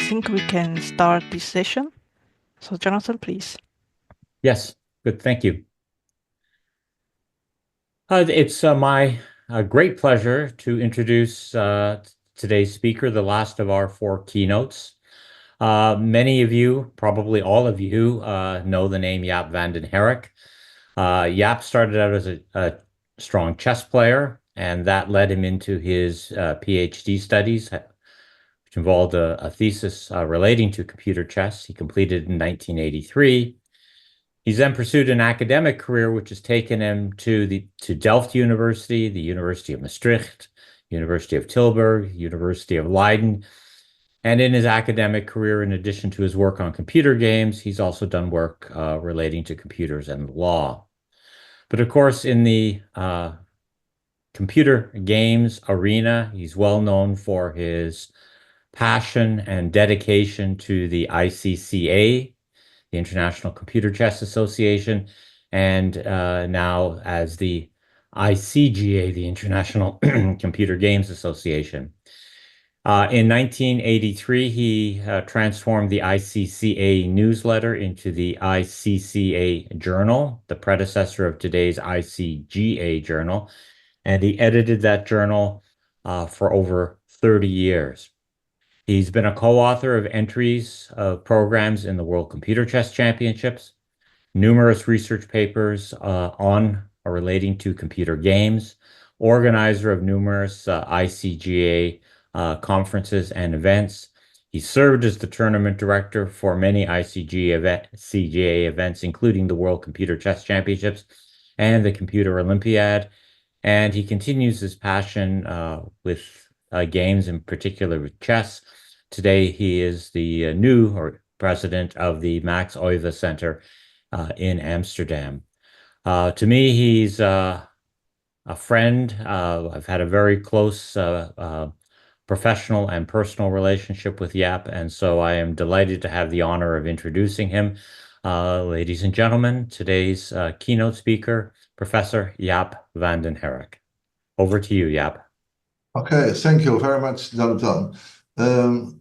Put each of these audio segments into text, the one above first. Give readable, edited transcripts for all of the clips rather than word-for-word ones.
think we can start this session. So Jonathan, please. Yes, good, thank you. It's my great pleasure to introduce today's speaker, the last of our 4 keynotes. Many of you, probably all of you, know the name Jaap van den Herik. Jaap started out as a strong chess player, and that led him into his PhD studies, which involved a thesis relating to computer chess. He completed in 1983. He's then pursued an academic career, which has taken him to Delft University, the University of Maastricht, University of Tilburg, University of Leiden. And in his academic career, in addition to his work on computer games, he's also done work relating to computers and law. But of course, in the computer games arena, he's well known for his passion and dedication to the ICCA, the International Computer Chess Association, and now as the ICGA, the International Computer Games Association. In 1983, he transformed the ICCA newsletter into the ICCA Journal, the predecessor of today's ICGA Journal, and he edited that journal for over 30 years. He's been a co-author of entries of programs in the World Computer Chess Championships, numerous research papers on or relating to computer games, organizer of numerous ICGA conferences and events. He served as the tournament director for many ICGA events, including the World Computer Chess Championships and the Computer Olympiad. And he continues his passion with games, in particular with chess. Today, he is the new president of the Max Euwe Center in Amsterdam. To me, he's a friend. I've had a very close professional and personal relationship with Jaap, and so I am delighted to have the honor of introducing him. Ladies and gentlemen, today's keynote speaker, Professor Jaap van den Herik. Over to you, Jaap. Okay, thank you very much, Jonathan.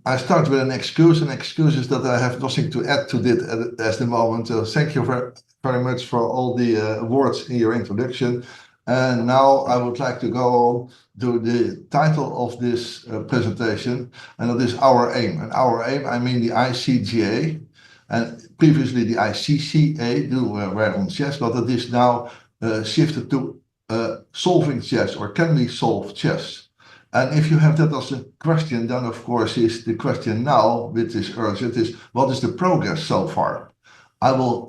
I start with an excuse, and excuse is that I have nothing to add to it at the moment. Thank you very much for all the words in your introduction. And now I would like to go on to the title of this presentation, and that is Our Aim. And our aim, I mean the ICGA, and previously the ICCA were on chess, but it is now shifted to solving chess, or can we solve chess? And if you have that as a question, then of course is the question now, which is urgent, is what is the progress so far? I will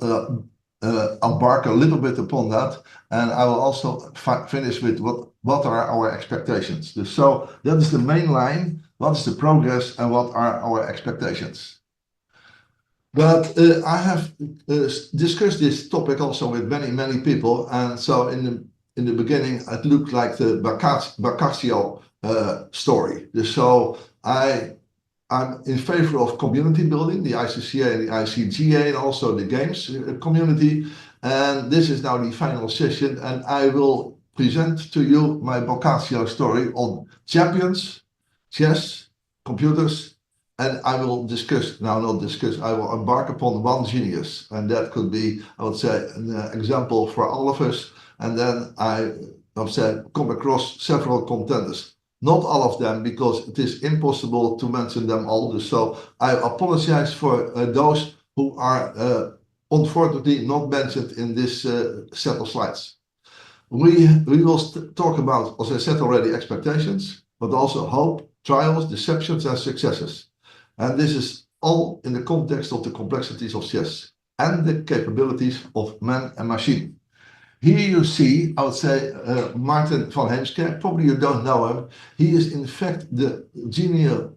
embark a little bit upon that, and I will also finish with what are our expectations. So that is the main line. What is the progress and what are our expectations? But I have discussed this topic also with many people, and so in the beginning it looked like the Boccaccio story. So I'm in favor of community building, the ICCA and the ICGA, and also the games community. And this is now the final session, and I will present to you my Boccaccio story on champions, chess, computers, and I will I will embark upon one genius, and that could be, I would say, an example for all of us. And then I would say come across several contenders. Not all of them, because it is impossible to mention them all. So I apologize for those who are unfortunately not mentioned in this set of slides. We will talk about, as I said already, expectations, but also hope, trials, deceptions, and successes. And this is all in the context of the complexities of chess and the capabilities of man and machine. Here you see, I would say, Martin van Heemskerk. Probably you don't know him. He is in fact the genial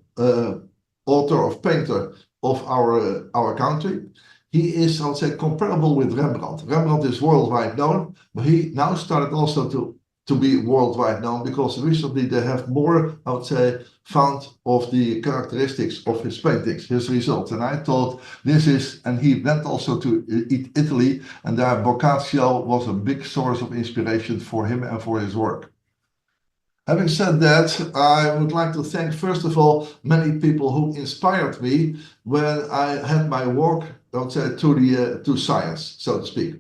author or painter of our country. He is, I would say, comparable with Rembrandt. Rembrandt is worldwide known, but he now started also to be worldwide known, because recently they have more, I would say, found of the characteristics of his paintings, his results. And I thought this is, and he went also to Italy, and there Boccaccio was a big source of inspiration for him and for his work. Having said that, I would like to thank, first of all, many people who inspired me when I had my walk, I would say, to science, so to speak.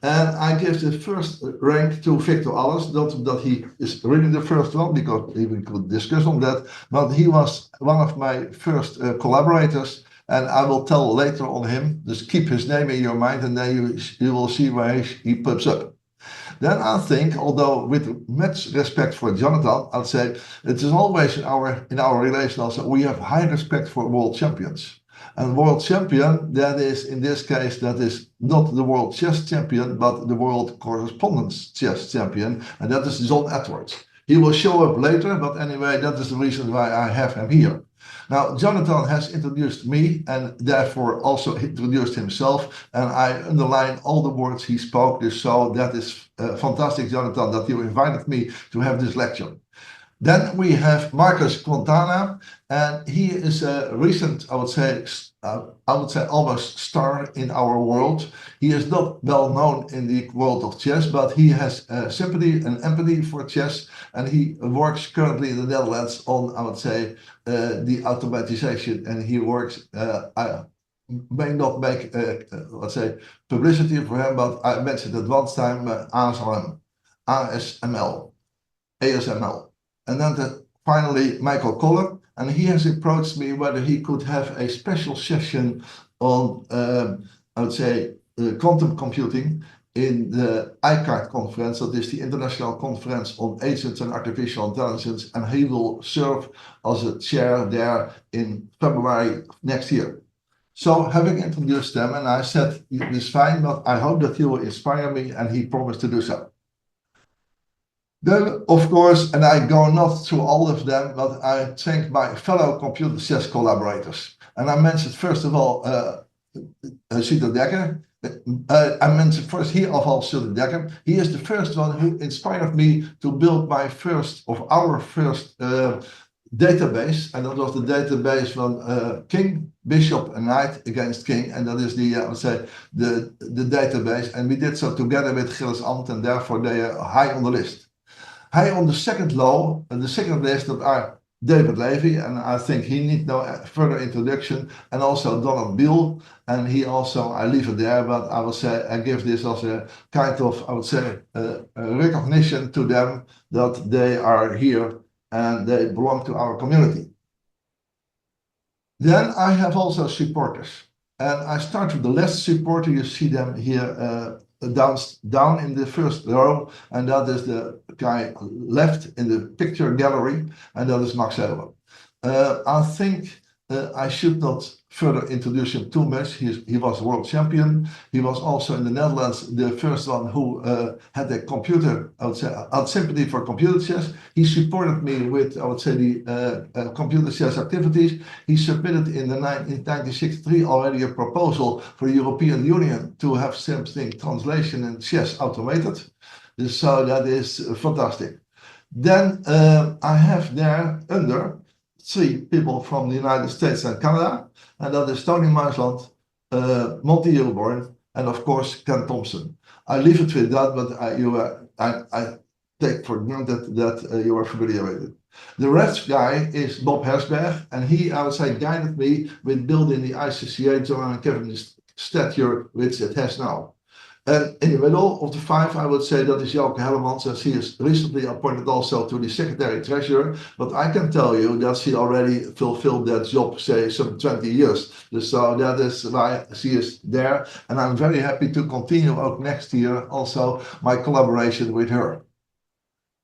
And I give the first rank to Victor Alles, not that he is really the first one, because we could discuss on that, but he was one of my first collaborators, and I will tell later on him. Just keep his name in your mind, and then you will see where he pops up. Then I think, although with much respect for Jonathan, I'd say it is always in our relation also, we have high respect for world champions. And world champion, that is, in this case, that is not the world chess champion, but the world correspondence chess champion, and that is John Edwards. He will show up later, but anyway, that is the reason why I have him here. Now, Jonathan has introduced me and therefore also introduced himself, and I underline all the words he spoke. So that is fantastic, Jonathan, that you invited me to have this lecture. Then we have Marcus Quintana, and he is a recent, I would say almost star in our world. He is not well known in the world of chess, but he has sympathy and empathy for chess, and he works currently in the Netherlands on, I would say, the automatization, and he works. I may not make, let's say, publicity for him, but I mentioned at one time ASML. And then finally, Michael Koller, and he has approached me whether he could have a special session on, I would say, quantum computing in the ICART conference, that is the International Conference on Agents and Artificial Intelligence, and he will serve as a chair there in February next year. So having introduced them, and I said, it is fine, but I hope that you will inspire me, and he promised to do so. Then, of course, and I go not through all of them, but I thank my fellow computer chess collaborators. And I mentioned, first of all, Sito Dekker. I mentioned first here of all Sito Dekker. He is the first one who inspired me to build our first database, and that was the database from King, Bishop, and Knight against King, and that is the I would say the database, and we did so together with Gilles Amt, and therefore they are high on the list. High on the second list that are David Levy, and I think he needs no further introduction, and also Donald Beale, and he also, I leave it there, but I will say I give this as a kind of, I would say, recognition to them that they are here and they belong to our community. Then I have also supporters, and I start with the last supporter. You see them here down in the first row, and that is the guy left in the picture gallery, and that is Max Herik. I think I should not further introduce him too much. He was world champion. He was also in the Netherlands the first one who had a computer, I would say, had sympathy for computer chess. He supported me with, I would say, the computer chess activities. He submitted in 1963 already a proposal for the European Union to have something translation and chess automated. So that is fantastic. Then I have there under 3 people from the United States and Canada, and that is Tony Maisland, Monty Hilborn, and of course Ken Thompson. I leave it with that, but I take for granted that you are familiar with it. The red guy is Bob Hersberg, and he, I would say, guided me with building the ICCA John and Kevin statue which it has now. And in the middle of the 5, I would say that is Jouke Hellemans, and she is recently appointed also to the Secretary Treasurer, but I can tell you that she already fulfilled that job, say, some 20 years. So that is why she is there, and I'm very happy to continue out next year also my collaboration with her.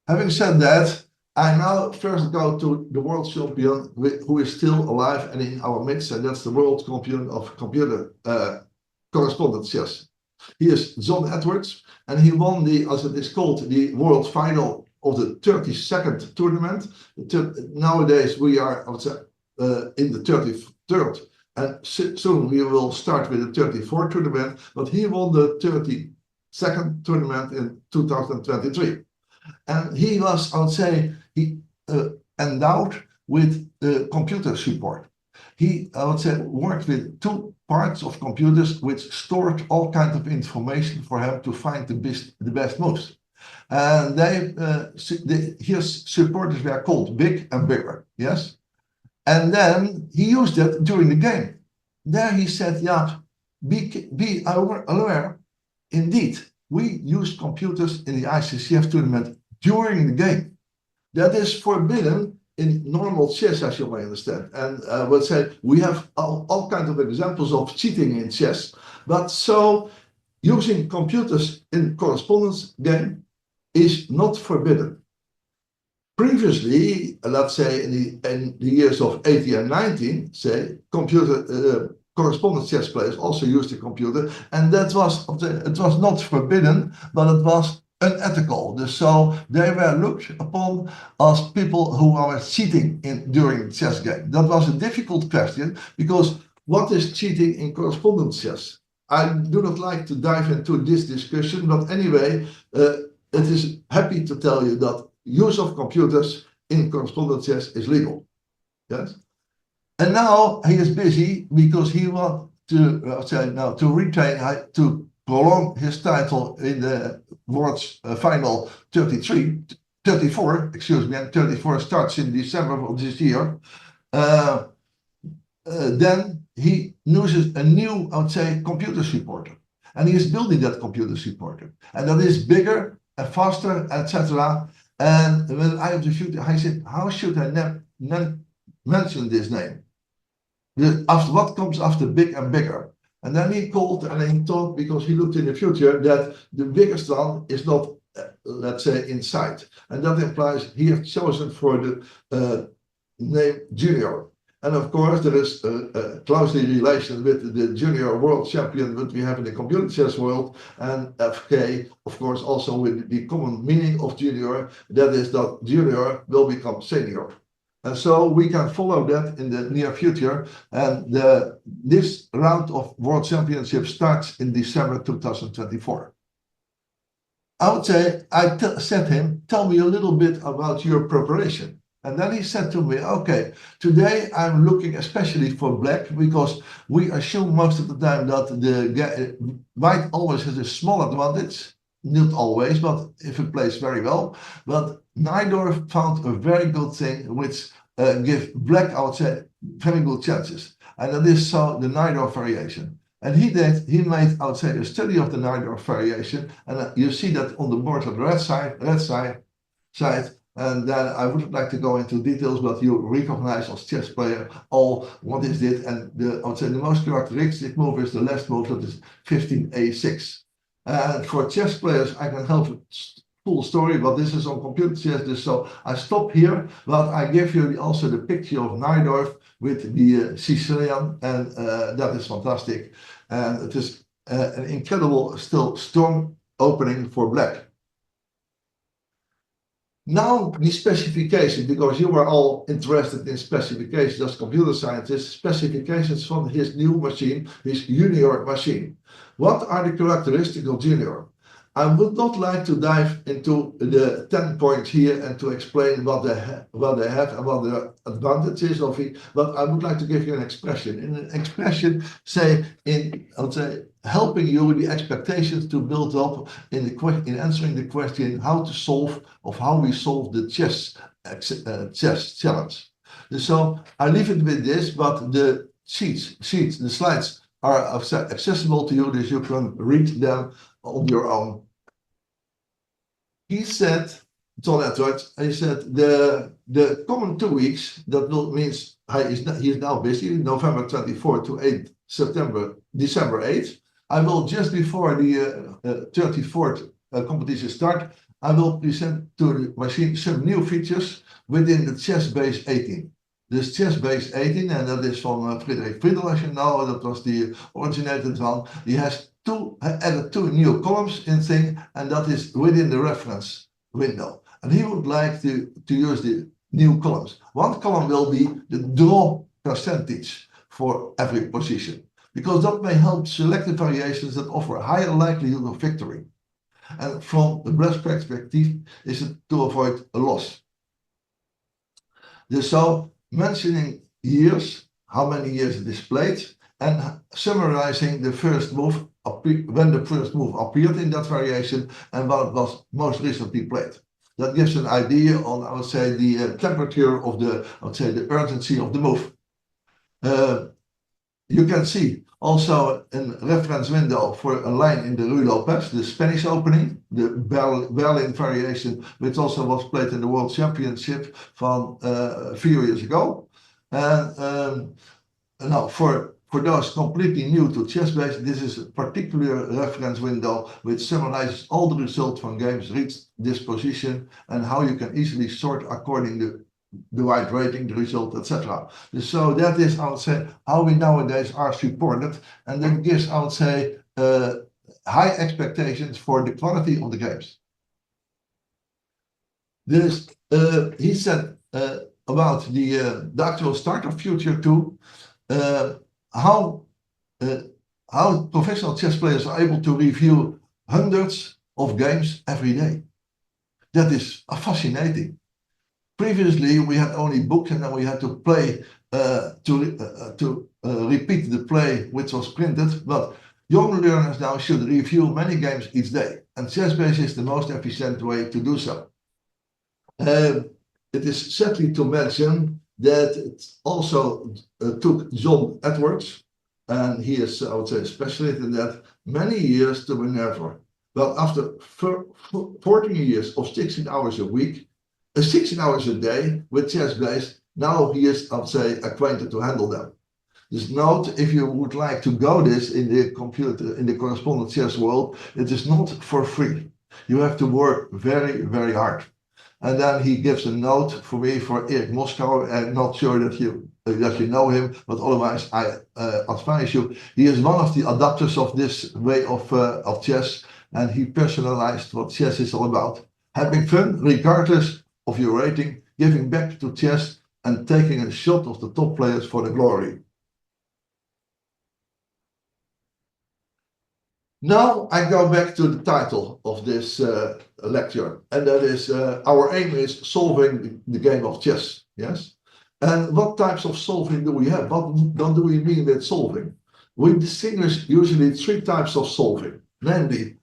Having said that, I now first go to the world champion who is still alive and in our midst, and that's the world champion of computer correspondence chess. He is John Edwards, and he won the, as it is called, the world final of the 32nd tournament. Nowadays we are, I would say, in the 33rd, and soon we will start with the 34th tournament, but he won the 32nd tournament in 2023. And he was, I would say, endowed with computer support. He, I would say, worked with 2 parts of computers which stored all kinds of information for him to find the best moves. And his supporters were called Big and Bigger, yes? And then he used that during the game. There he said, Jaap, be aware, indeed, we use computers in the ICCF tournament during the game. That is forbidden in normal chess, as you may understand. And I would say we have all kinds of examples of cheating in chess. But so using computers in correspondence game is not forbidden. Previously, let's say in the years of 18 and 19, say correspondence chess players also used the computer, and it was not forbidden, but it was unethical. So they were looked upon as people who were cheating during the chess game. That was a difficult question, because what is cheating in correspondence chess? I do not like to dive into this discussion, but anyway, it is happy to tell you that use of computers in correspondence chess is legal. Yes. And now he is busy because he wants to retain, to prolong his title in the World's Final 34, excuse me, and 34 starts in December of this year. Then he uses a new, I would say, computer supporter. And he is building that computer supporter. And that is bigger and faster, etc. And when I have the future, I said, how should I mention this name? After what comes after big and bigger? And then he called and he thought, because he looked in the future, that the biggest one is not, let's say, in sight. And that implies he has chosen for the name Junior. And of course, there is a closely relation with the junior world champion that we have in the computer chess world, and FK, of course, also with the common meaning of junior, that is that junior will become senior. And so we can follow that in the near future. And this round of World Championship starts in December 2024. I would say, I said to him, tell me a little bit about your preparation. And then he said to me, okay, today I'm looking especially for black, because we assume most of the time that the white always has a small advantage. Not always, but if it plays very well. But Najdorf found a very good thing which gives black, I would say, very good chances. And that is so the Najdorf variation. And he made, I would say, a study of the Najdorf variation. And you see that on the board on the red side. And then I wouldn't like to go into details, but you recognize as chess player what is it. And I would say the most characteristic move is the last move, that is 15a6. And for chess players, I can help a full story, but this is on computer chess, so I stop here. But I give you also the picture of Najdorf with the Sicilian, and that is fantastic. And it is an incredible, still strong opening for black. Now the specification, because you were all interested in specifications as computer scientists, specifications from his new machine, his junior machine. What are the characteristics of junior? I would not like to dive into the 10 points here and to explain what they have and what the advantages of it, but I would like to give you an expression. In an expression, say, I would say, helping you with the expectations to build up in answering the question how we solve the chess challenge. So I leave it with this, but the the slides are accessible to you, so you can read them on your own. He said, John Edwards, he said the common 2 weeks, that means he is now busy, November 24 to December 8. I will, just before the 34th competition start, I will present to the machine some new features within the chess base 18. This chess base 18, and that is from Friedrich Friedel, as you know, that was the originated one. He has added 2 new columns in thing, and that is within the reference window. And he would like to use the new columns. One column will be the draw percentage for every position, because that may help select the variations that offer a higher likelihood of victory. And from the black perspective, is it to avoid a loss. So mentioning years, how many years it is played, and summarizing the first move when the first move appeared in that variation and when it was most recently played. That gives an idea on, I would say, the temperature of the, I would say, the urgency of the move. You can see also a reference window for a line in the Ruy Lopez, the Spanish opening, the Berlin variation, which also was played in the World Championship from a few years ago. And now for those completely new to chess-based, this is a particular reference window which summarizes all the results from games reached this position and how you can easily sort according to the right rating, the result, etc. So that is, I would say, how we nowadays are supported, and that gives, I would say, high expectations for the quality of the games. This, he said about the actual start of Future 2, how professional chess players are able to review hundreds of games every day. That is fascinating. Previously, we had only books, and then we had to play to repeat the play which was printed. But young learners now should review many games each day, and chess-based is the most efficient way to do so. It is sadly to mention that it also took John Edwards, and he is, I would say, a specialist in that, many years to maneuver. But after 14 years of 16 hours a week, 16 hours a day with chess-based, now he is, I would say, acquainted to handle them. Just note, if you would like to go this in the computer, in the correspondent chess world, it is not for free. You have to work very, very hard. And then he gives a note for me for Herik Moscow. I'm not sure that you know him, but otherwise I advise you. He is one of the adapters of this way of chess, and he personalized what chess is all about. Having fun regardless of your rating, giving back to chess, and taking a shot of the top players for the glory. Now I go back to the title of this lecture, and that is our aim is solving the game of chess. Yes, and what types of solving do we have? What do we mean with solving? We distinguish usually three types of solving, namely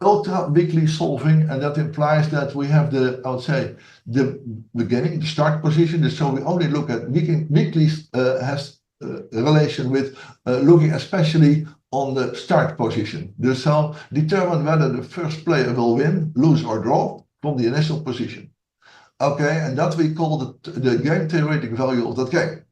ultra-weakly solving, and that implies that we have the, I would say, the beginning, the start position. So we only look at weakly has a relation with looking especially on the start position. So determine whether the first player will win, lose or draw from the initial position. Okay, and that we call the game theoretic value of that game.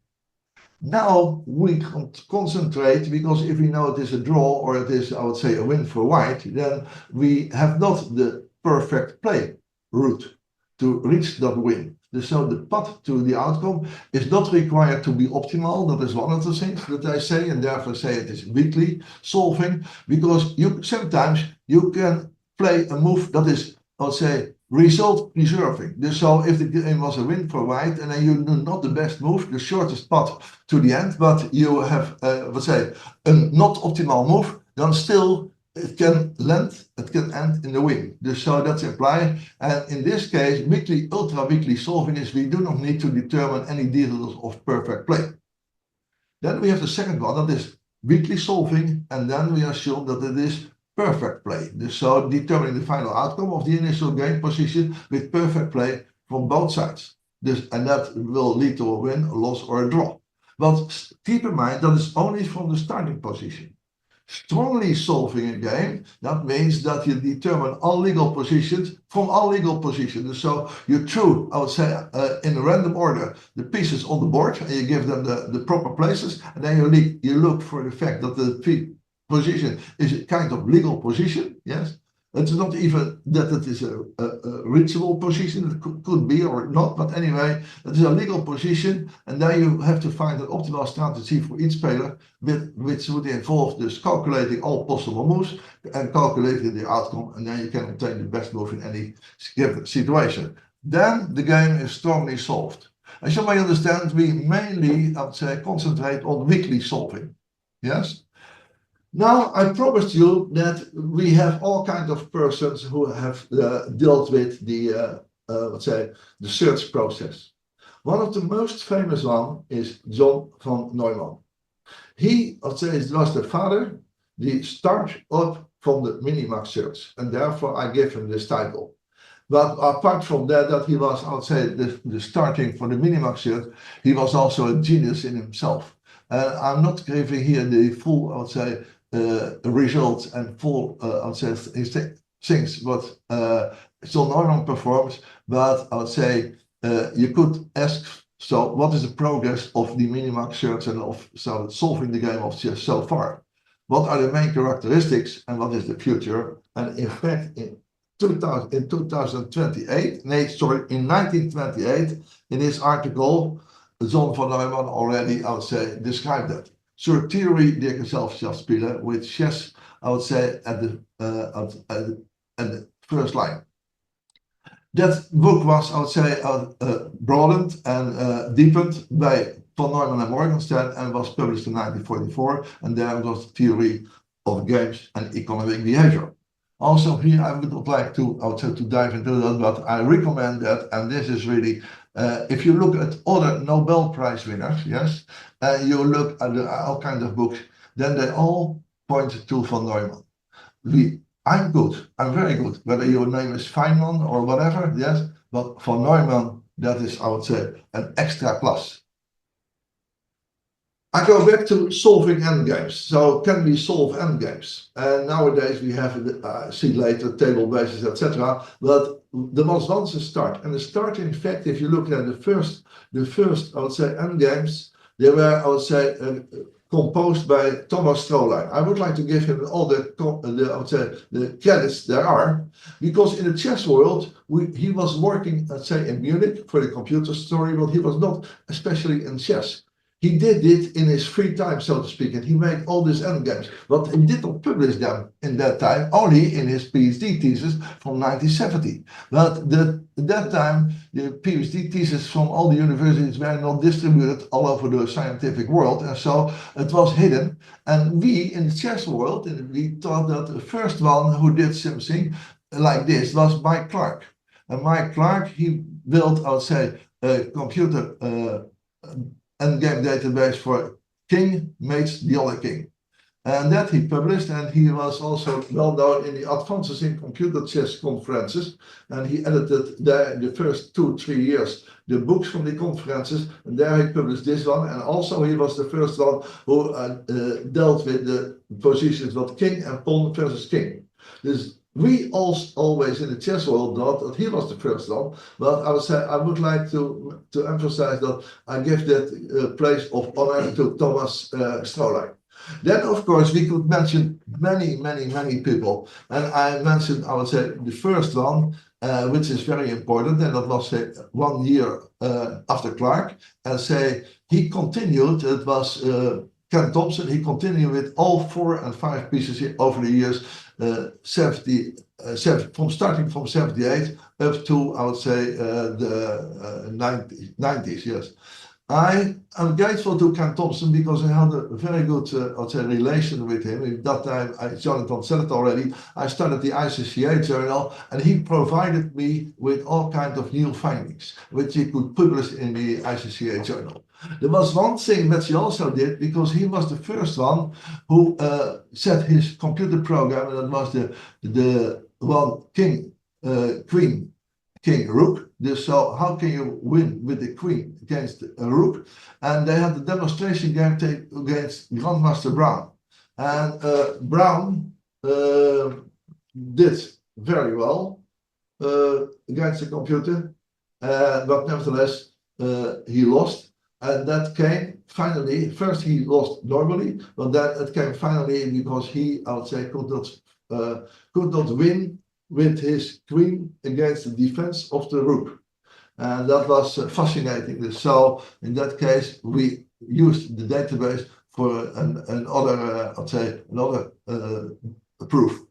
Now we concentrate, because if we know it is a draw or it is, I would say, a win for white, then we have not the perfect play route to reach that win. So the path to the outcome is not required to be optimal. That is one of the things that I say, and therefore say it is weakly solving, because sometimes you can play a move that is, I would say, result preserving. So if the game was a win for white and then you do not the best move, the shortest path to the end, but you have, let's say, a not optimal move, then still it can end in the win. So that's implied. And in this case, ultra-weakly solving is we do not need to determine any details of perfect play. Then we have the second one, that is weakly solving, and then we assume that it is perfect play. So determining the final outcome of the initial game position with perfect play from both sides. And that will lead to a win, a loss, or a draw. But keep in mind that is only from the starting position. Strongly solving a game, that means that you determine all legal positions from all legal positions. So you throw, I would say, in a random order, the pieces on the board, and you give them the proper places, and then you look for the fact that the position is a kind of legal position. Yes, it's not even that it is a reachable position. It could be or not, but anyway, it is a legal position, and then you have to find an optimal strategy for each player, which would involve just calculating all possible moves and calculating the outcome, and then you can obtain the best move in any given situation. Then the game is strongly solved. As you may understand, we mainly, I would say, concentrate on weakly solving. Yes. Now, I promised you that we have all kinds of persons who have dealt with the, let's say, the search process. One of the most famous one is John von Neumann. He, let's say, was the father the start up from the Minimax search, and therefore I give him this title. But apart from that he was, I would say, the starting for the Minimax search, he was also a genius in himself. I'm not giving here the full, I would say, results and full, I would say, things what John Neumann performs, but I would say you could ask, so what is the progress of the Minimax search and of solving the game of chess so far? What are the main characteristics and what is the future? And in fact, in 1928, in his article, John von Neumann already, I would say, described that. Zur Theorie der Gesellschaftsspiele with chess, I would say, at the first line. That book was, I would say, broadened and deepened by von Neumann and Morgenstern and was published in 1944, and there was the theory of games and economic behavior. Also here I would not like to, I would say, to dive into that, but I recommend that, and this is really, if you look at other Nobel Prize winners, yes, you look at all kinds of books, then they all point to von Neumann. I'm good, I'm very good, whether your name is Feynman or whatever, yes, but von Neumann, that is, I would say, an extra plus. I go back to solving endgames. So can we solve endgames? And nowadays we have, see later, table bases, etc. But there was once a start. And the start, in fact, if you look at the first, I would say, endgames, they were, I would say, composed by Thomas Strohlein. I would like to give him all the I would say, the credits there are, because in the chess world, he was working, let's say, in Munich for the computer story, but he was not especially in chess. He did it in his free time, so to speak, and he made all these endgames, but he did not publish them in that time, only in his PhD thesis from 1970. But at that time, the PhD thesis from all the universities were not distributed all over the scientific world, and so it was hidden. And we, in the chess world, we thought that the first one who did something like this was Mike Clark. And Mike Clark, he built, I would say, a computer endgame database for king mates the other king, and that he published, and he was also well known in the Advances in Computer Chess conferences, and he edited there in the first 2-3 years the books from the conferences, and there he published this one, and also he was the first one who dealt with the positions of king and pawn versus king. This we always in the chess world thought that he was the first one, but I would say I would like to emphasize that I give that place of honor to Thomas Strohlein. Then, of course, we could mention many people, and I mentioned, I would say, the first one, which is very important, and that was 1 year after Clark, and say he continued. It was Ken Thompson. He continued with all 4 and 5 pieces over the years. From starting from 78 up to, I would say, the 90s, yes. I am grateful to Ken Thompson because I had a very good, I would say, relation with him. At that time, Jonathan said it already, I started the ICCA journal, and he provided me with all kinds of new findings, which he could publish in the ICCA journal. There was one thing that he also did, because he was the first one who set his computer program, and that was the one king, queen, king, rook. So how can you win with the queen against a rook? And they had the demonstration game against Grandmaster Brown. And Brown did very well against the computer, but nevertheless he lost. And that came finally, first he lost normally, but then it came finally because he, I would say, could not win with his queen against the defense of the rook. And that was fascinating. So in that case, we used the database for another, I'd say, another proof.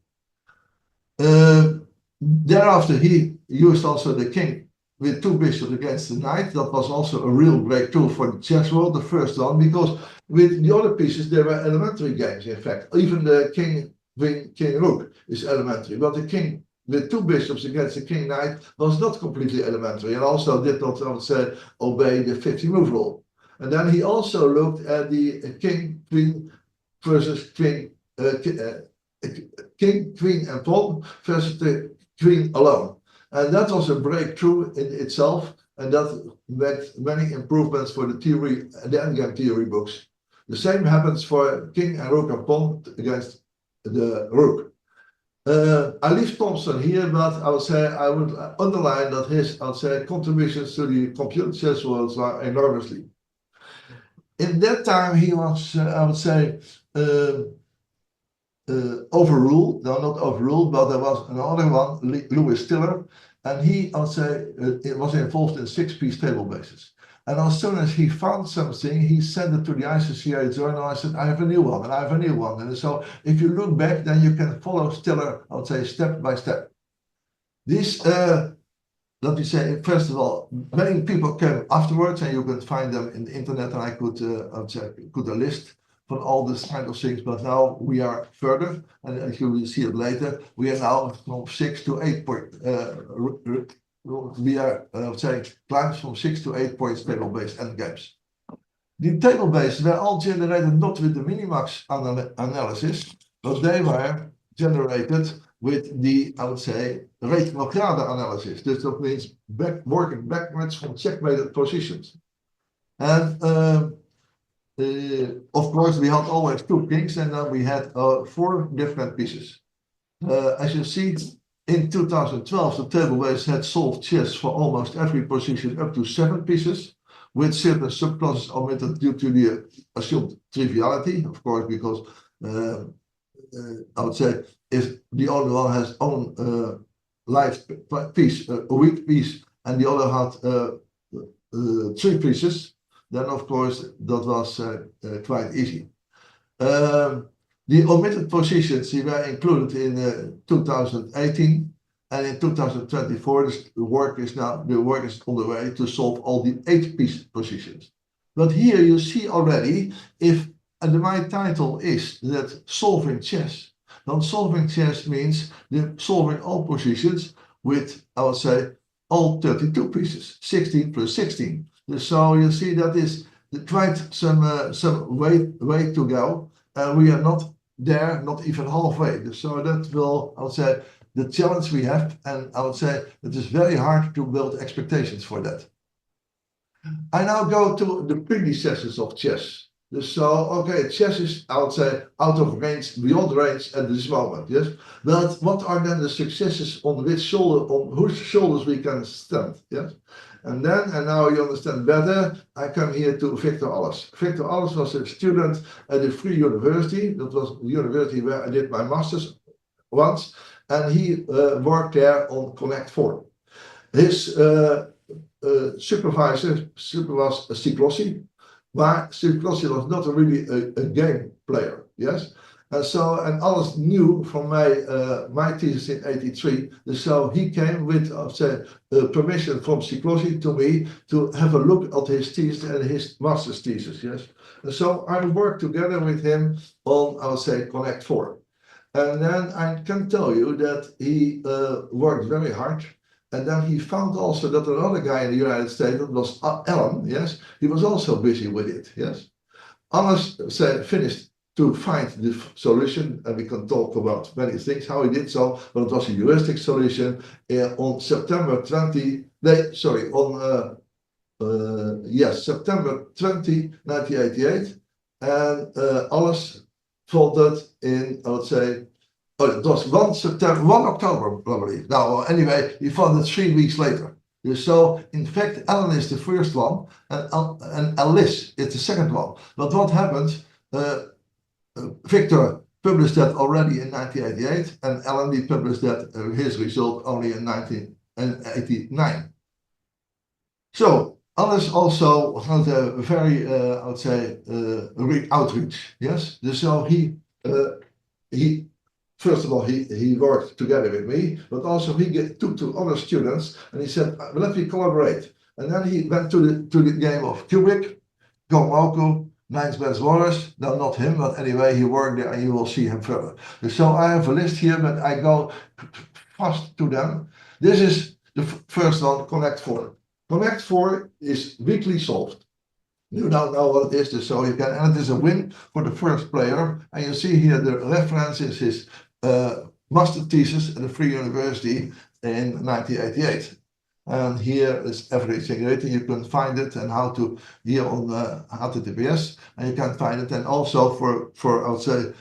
Thereafter, he used also the king with 2 bishops against the knight. That was also a real breakthrough for the chess world, the first one, because with the other pieces, there were elementary games, in fact. Even the king, king rook is elementary, but the king with 2 bishops against the king knight was not completely elementary, and also did not, I would say, obey the 50 move rule. And then he also looked at the king queen versus king king, queen, and pawn versus the queen alone. And that was a breakthrough in itself, and that made many improvements for the theory, the endgame theory books. The same happens for king and rook and pawn against the rook. I leave Thompson here, but I would say I would underline that his, I would say, contributions to the computer chess world are enormously. In that time, he was, I would say, overruled. No, not overruled, but there was another one, Louis Stiller, and he, I would say, it was involved in 6-piece table bases. And as soon as he found something, he sent it to the ICCA journal. I said, I have a new one, and I have a new one. And so if you look back, then you can follow Stiller, I would say, step by step. This, let me say, first of all, many people came afterwards, and you can find them in the internet, and I could, I would say, put a list for all this kind of things. But now we are further, and as you will see it later, we are now from 6 to 8 points. We are, say, climbs from 6 to 8 points table-based endgames. The table-based were all generated not with the minimax analysis, but they were generated with the, I would say, retrograde analysis. This that means working backwards from checkmated positions. And of course, we had always 2 kings, and then we had 4 different pieces. As you see, in 2012, the table-based had solved chess for almost every position up to 7 pieces, with certain subclasses omitted due to the assumed triviality, of course, because I would say if the other one has own live piece, a weak piece, and the other had 3 pieces, then of course that was quite easy. The omitted positions were included in 2018, and in 2024 the work is on the way to solve all the 8-piece positions. But here you see already, if and my title is that solving chess. Then solving chess means solving all positions with, I would say, all 32 pieces, 16 plus 16. So you see that is quite some way to go, and we are not there, not even halfway. So that will, I would say, the challenge we have, and I would say it is very hard to build expectations for that. I now go to the predecessors of chess. So, okay, chess is, I would say, out of range, beyond range at this moment, yes? But what are then the successes on whose shoulders we can stand, yes? And now you understand better, I come here to Victor Alles. Victor Alles was a student at the Free University. That was the university where I did my master's once, and he worked there on Connect 4. His supervisor was Cyclossi, but Cyclossi was not really a game player, yes? And Alles knew from my thesis in '83, so he came with, permission from Cyclossi to me to have a look at his thesis and his master's thesis, yes? And so I worked together with him on, I would say, Connect 4. And then I can tell you that he worked very hard. And then he found also that another guy in the United States, that was Alan, yes, he was also busy with it, yes. Alles finished to find the solution, and we can talk about many things, how he did so, but it was a heuristic solution on September 20, September 20, 1988, and Alles folded in, I would say, it was 1 October, probably. Now, anyway, he found it 3 weeks later. So, in fact, Alan is the first one, and Alice is the second one. But what happened? Victor published that already in 1988, and Alan published that his result only in 1989. So, Alice also had a very, I would say, outreach. Yes, so he. First of all, he worked together with me, but also he took 2 other students, and he said, let me collaborate. And then he went to the game of Kubrick, Gomoku, Nines Best Waters. No, not him, but anyway, he worked there, and you will see him further. So I have a list here, but I go fast to them. This is the first one, Connect 4. Connect 4 is weakly solved. You don't know what it is, so you can, and it is a win for the first player. And you see here the reference is his master thesis at the Free University in 1988. And here is everything written. You can find it and how to here on HTTPS, and you can find it. And also for I would say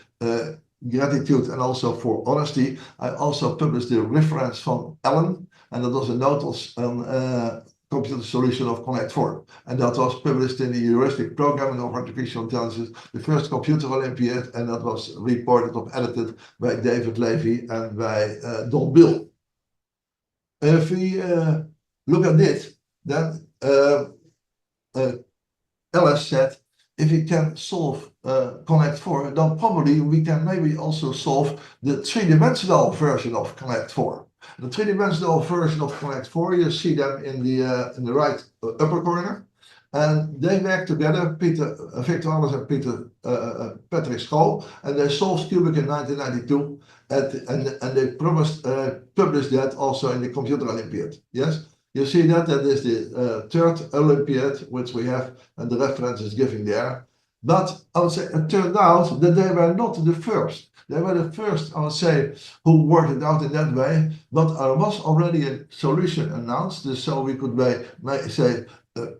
gratitude and also for honesty, I also published the reference from Ellen, and that was a note on computer solution of Connect 4. And that was published in the heuristic programming of artificial intelligence, the first computer Olympiad, and that was reported or edited by David Levy and by Don Bill. If we look at this, then Alice said, if we can solve Connect 4, then probably we can maybe also solve the three-dimensional version of Connect 4. The three-dimensional version of Connect 4, you see them in the right upper corner. And they work together, Victor Alles and Patrick School, and they solved Cubic in 1992, and they published that also in the Computer Olympiad. Yes, you see that is the third Olympiad which we have, and the reference is given there. But I would say it turned out that they were not the first. They were the first, I would say, who worked it out in that way. But there was already a solution announced, so we could say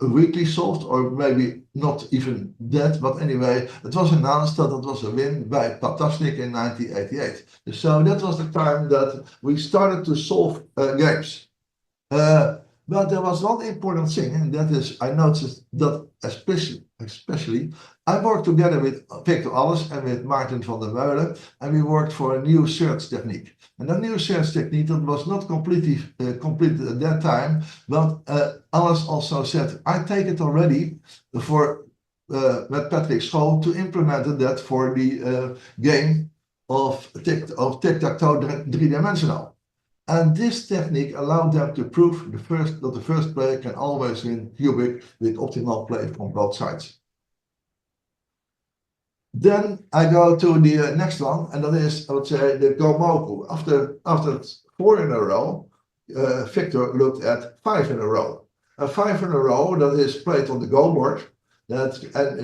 weekly solved, or maybe not even that. But anyway, it was announced that it was a win by Patasnik in 1988. So that was the time that we started to solve games. But there was one important thing, and that is I noticed that especially I worked together with Victor Alles and with Martin van der Meulen, and we worked for a new search technique. And that new search technique that was not completely completed at that time, but Alles also said, I take it already for with Patrick School to implement that for the game of tic-tac-toe three-dimensional. And this technique allowed them to prove that the first player can always win cubic with optimal play from both sides. Then I go to the next one, and that is, I would say, the Gomoku. After 4 in a row, Victor looked at 5 in a row. A 5 in a row that is played on the Go board. And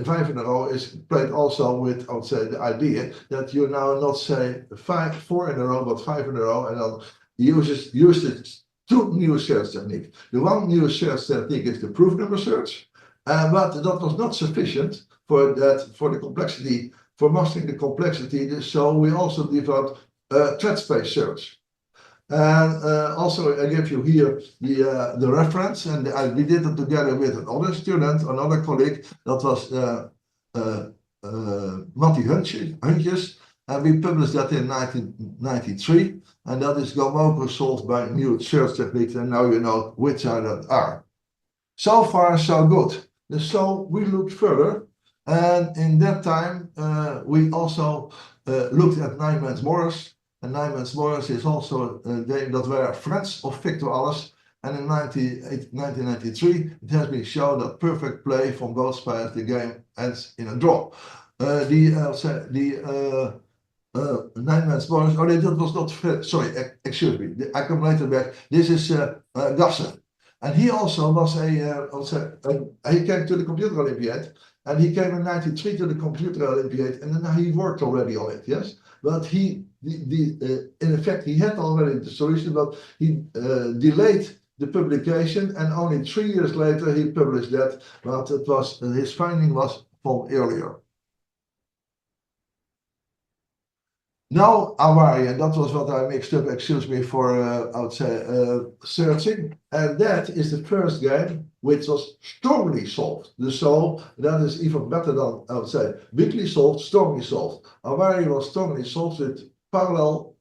5 in a row is played also with, I would say, the idea that you now not say 4 in a row, but 5 in a row, and then used two new search techniques. The one new search technique is the proof number search, but that was not sufficient for the complexity, for mastering the complexity. So we also developed thread space search. And also I give you here the reference, and we did it together with another student, another colleague, that was Matti Huntjes, and we published that in 1993, and that is Gomoku solved by new search techniques, and now you know which are. So far, so good. So we looked further, and in that time we also looked at Nijmans Morris, and Nijmans Morris is also a game that were friends of Victor Alles, and in 1993 it has been shown that perfect play from both players, the game ends in a draw. Nijmans Morris, oh, that was not, sorry, excuse me, I come later back. This is Gassen. And he also was he came to the Computer Olympiad, and he came in 93 to the Computer Olympiad, and then he worked already on it, yes? But in effect, he had already the solution, but he delayed the publication, and only 3 years later he published that, but it was, his finding was from earlier. Now, Awari, and that was what I mixed up, excuse me for, I would say, searching. And that is the first game which was strongly solved. So that is even better than, I would say, weakly solved, strongly solved. Awari was strongly solved with parallel,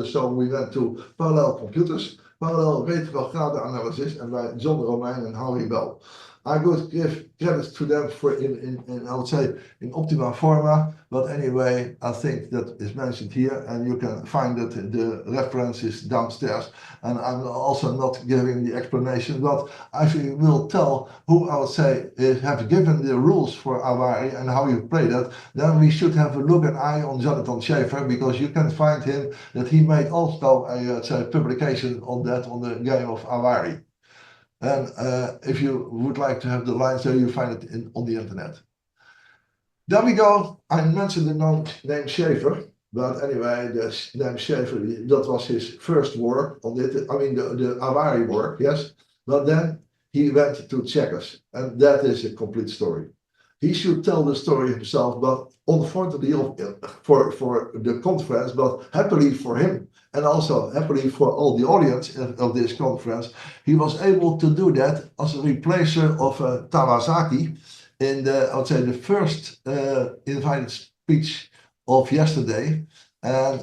so we went to parallel computers, parallel retrograde analysis, and by John Romein and Harry Bell. I would give credit to them for in I would say in optima forma, but anyway, I think that is mentioned here, and you can find that the reference is downstairs, and I'm also not giving the explanation, but I will tell who I would say have given the rules for Awari and how you play that. Then we should have a look and eye on Jonathan Schaeffer, because you can find him that he made also a publication on that, on the game of Awari. And if you would like to have the lines there, you find it on the internet. Then we go, I mentioned the name Schaeffer, but anyway, the name Schaeffer, that was his first work on it. I mean, the Avari work, yes. But then he went to checkers, and that is a complete story. He should tell the story himself, but unfortunately for the conference, but happily for him, and also happily for all the audience of this conference, he was able to do that as a replacer of Kawasaki in the, I would say, the first invited speech of yesterday. And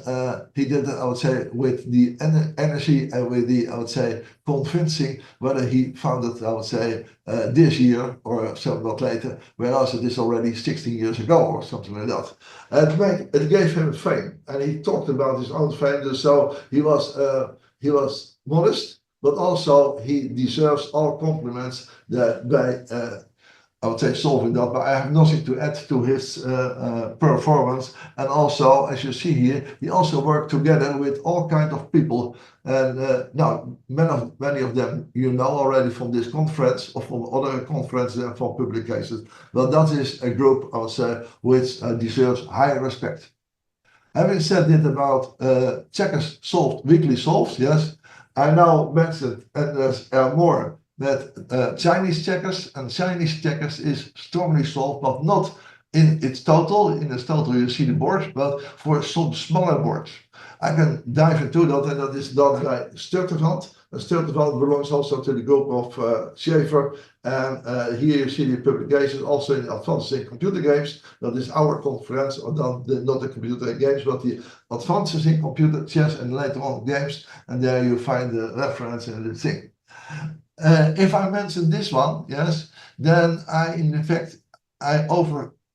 he did it, I would say, with the energy and with the, I would say, convincing, whether he found it, I would say, this year or somewhat later, whereas it is already 16 years ago or something like that. It gave him fame, and he talked about his own fame. So he was modest, but also he deserves all compliments that by I would say solving that, but I have nothing to add to his performance. And also, as you see here, he also worked together with all kinds of people. And now, many of them you know already from this conference or from other conferences and from publications. But that is a group, I would say, which deserves high respect. Having said it about checkers solved, weekly solves, yes, I now mentioned, and there's more, that Chinese checkers is strongly solved, but not in its total. In its total, you see the boards, but for some smaller boards. I can dive into that, and that is done by Sturtevant. Sturtevant belongs also to the group of Schaeffer, and here you see the publications also in Advances in Computer Games. That is our conference, or not the computer games, but the Advances in Computer Chess and later on games, and there you find the reference and the thing. If I mention this one, yes, then in effect, I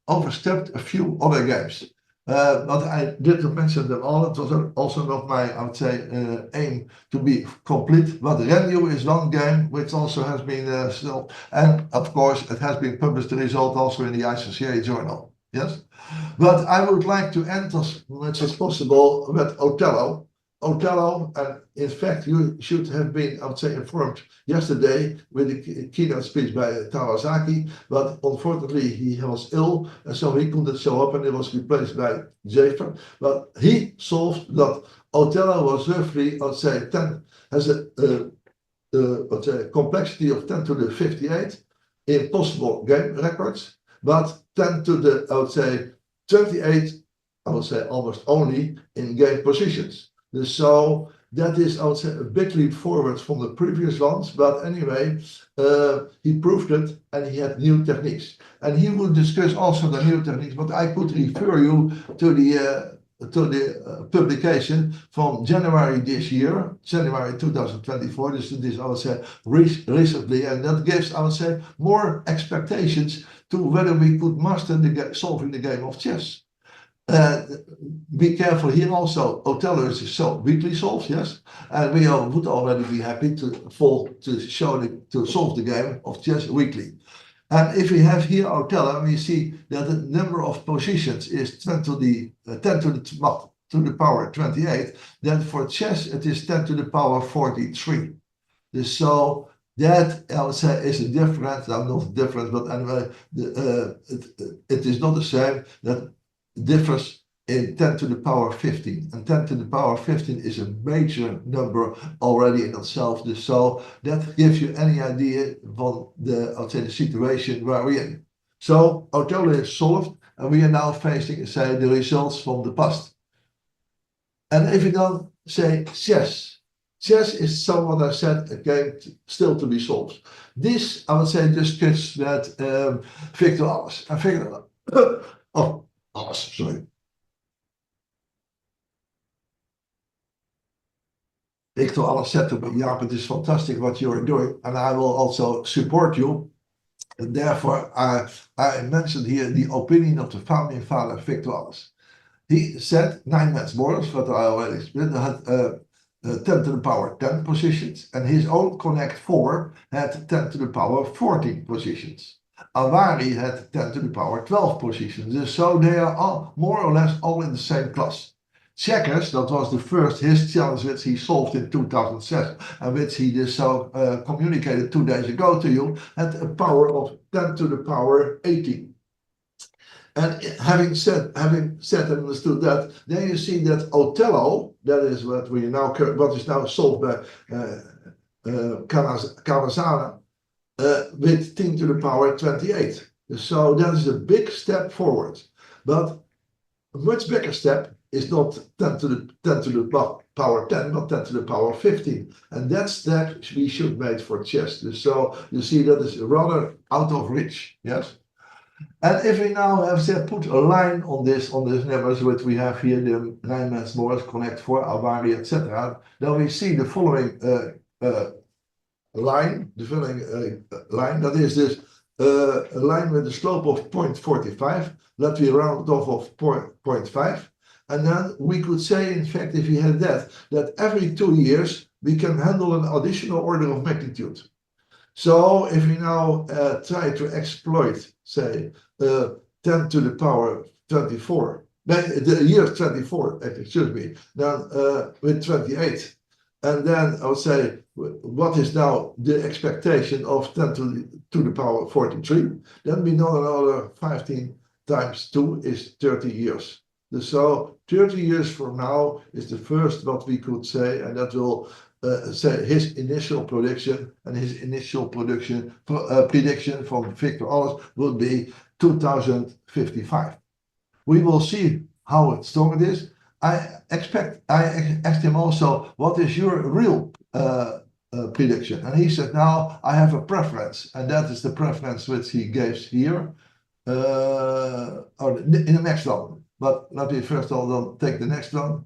overstepped a few other games. But I didn't mention them all. It was also not my, I would say, aim to be complete. But Renu is one game which also has been still, and of course, it has been published, the result also in the ICCA journal. Yes, but I would like to end as much as possible with Othello. Othello, and in fact, you should have been, I would say, informed yesterday with the keynote speech by Kawasaki, but unfortunately he was ill, and so he couldn't show up, and it was replaced by Schaeffer. But he solved that Othello was roughly, I would say, 10, has a complexity of 10 to the 58 in possible game records, but 10 to the, I would say, 28, I would say, almost only in game positions. So that is, I would say, a big leap forward from the previous ones. But anyway, he proved it, and he had new techniques. And he will discuss also the new techniques. But I could refer you to the publication from January this year, January 2024. This I would say recently, and that gives, I would say, more expectations to whether we could master solving the game of chess. Be careful here also. Othello is so weekly solved, yes, and we would already be happy to solve the game of chess weekly. And if we have here Othello, we see that the number of positions is 10 to the power 28. Then for chess it is 10 to the power 43. So that, I would say, is a difference. Not a difference, but anyway, it is not the same. That differs in 10 to the power 15, and 10 to the power 15 is a major number already in itself. So that gives you any idea of the, I would say, the situation where we're in. So Othello is solved, and we are now facing, say, the results from the past. And if you don't say chess is somewhat, I said, a game still to be solved. This, I would say, discuss that Victor Alles. And Victor, sorry. Victor Alles said to me, Jaap, it is fantastic what you are doing, and I will also support you. And therefore, I mentioned here the opinion of the founding father, Victor Alles. He said 9 match boards, what I already explained, had 10 to the power 10 positions, and his own Connect 4 had 10 to the power 14 positions. Avari had 10 to the power 12 positions, so they are all more or less all in the same class. checkers, that was the first his challenge which he solved in 2007 and which he just so communicated 2 days ago to you, had a power of 10 to the power 18. And having said and understood that, then you see that Othello, that is what is now solved by Kawasana, with 10 to the power 28. So that is a big step forward. But a much bigger step is not 10 to the power 10, but 10 to the power 15. And that step we should make for chess. So you see that is rather out of reach. Yes. And if we now have put a line on this numbers which we have here, the Rijnmans, Morris, Connect 4, Avari, etc., then we see the following line, that is this a line with a slope of 0.45, that we round off of 0.5. And then we could say, in fact, if we had that every 2 years we can handle an additional order of magnitude. So if we now try to exploit, say, 10 to the power 24, the year 24, excuse me, then with 28, and then I would say, what is now the expectation of 10 to the power 43? Then we know another 15 times 2 is 30 years. So 30 years from now is the first what we could say, and that will say his initial prediction, and his initial prediction from Victor Alles will be 2055. We will see how strong it is. I asked him also, what is your real prediction? And he said, now I have a preference, and that is the preference which he gives here, or in the next one. But let me first of all take the next one.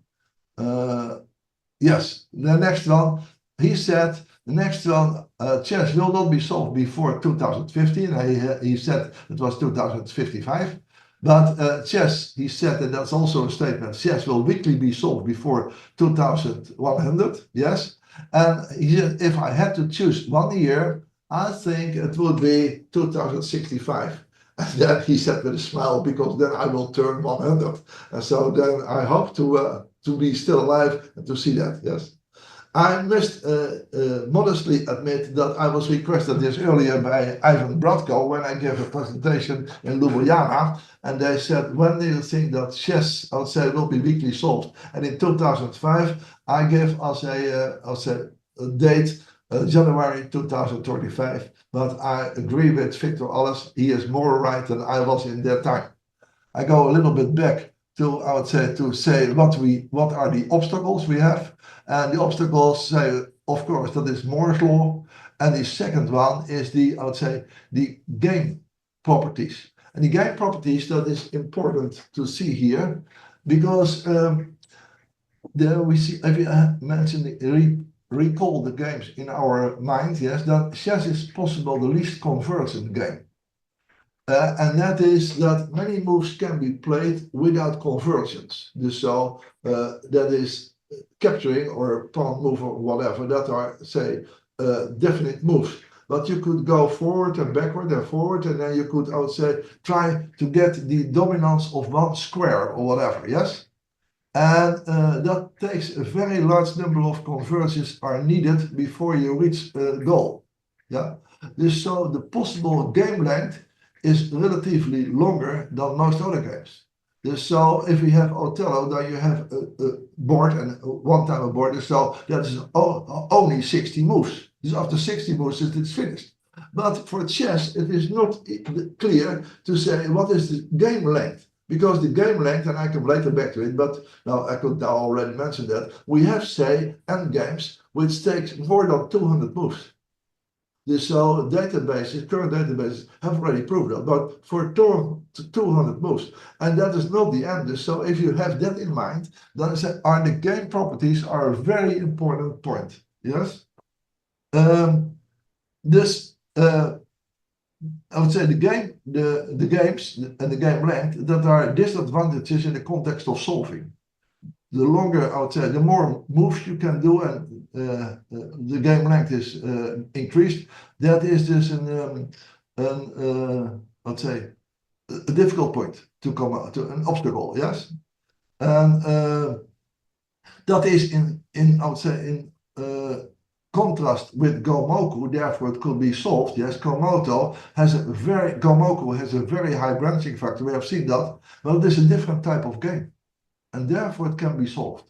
Yes, the next one. He said the next one, chess will not be solved before 2015. He said it was 2055. But chess, he said, and that's also a statement, chess will weekly be solved before 2100. Yes. And he said, if I had to choose 1 year, I think it would be 2065. And then he said with a smile, because then I will turn 100. And so then I hope to be still alive and to see that. Yes. I must modestly admit that I was requested this earlier by Ivan Bratko when I gave a presentation in Ljubljana, and they said, when do you think that chess, I'll say, will be weekly solved? And in 2005, I gave as a date January 2025, but I agree with Victor Alles. He is more right than I was in that time. I go a little bit back to, I would say, what are the obstacles we have. And the obstacles say, of course, that is Moore's law. And the second one is I would say, the game properties. And the game properties, that is important to see here, because there we see, if you mention recall the games in our mind, yes, that chess is possible the least convergent game. And that is that many moves can be played without convergence. So that is capturing or pawn move or whatever, that are, say, definite moves. But you could go forward and backward and forward, and then you could, I would say, try to get the dominance of one square or whatever, yes? And that takes a very large number of conversions are needed before you reach a goal. Yeah. So the possible game length is relatively longer than most other games. So if we have Othello, then you have a board and one time a board, so that is only 60 moves. So after 60 moves, it's finished. But for chess, it is not clear to say what is the game length. Because the game length, and I come later back to it, but now I could now already mention that, we have, say, end games, which takes more than 200 moves. So databases, current databases have already proved that, but for 200 moves, and that is not the end. So if you have that in mind, then the game properties are a very important point. Yes. I would say the games and the game length that are disadvantages in the context of solving. The longer, I would say, the more moves you can do, and the game length is increased. That is just let's say, a difficult point to come out to, an obstacle. Yes, and That is I would say, in contrast with Gomoku, therefore it could be solved. Yes, Gomoku has a very high branching factor. We have seen that, but it is a different type of game, and therefore it can be solved.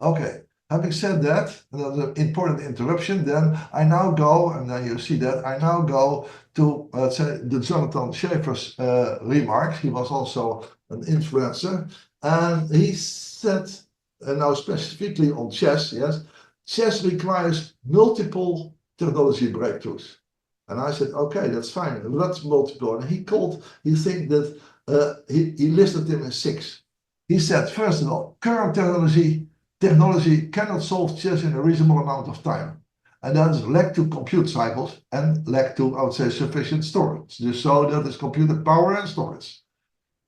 Okay, having said that, that's an important interruption. Then I now go, and then you see that I now go to let's say the Jonathan Schaeffer's remarks. He was also an influencer, and he said, now specifically on chess, yes, chess requires multiple technology breakthroughs. And I said, okay, that's fine. What's multiple? And he think that he listed them in 6. He said, first of all, current technology cannot solve chess in a reasonable amount of time. And that is lack to compute cycles and lack to, I would say, sufficient storage. So that is computer power and storage.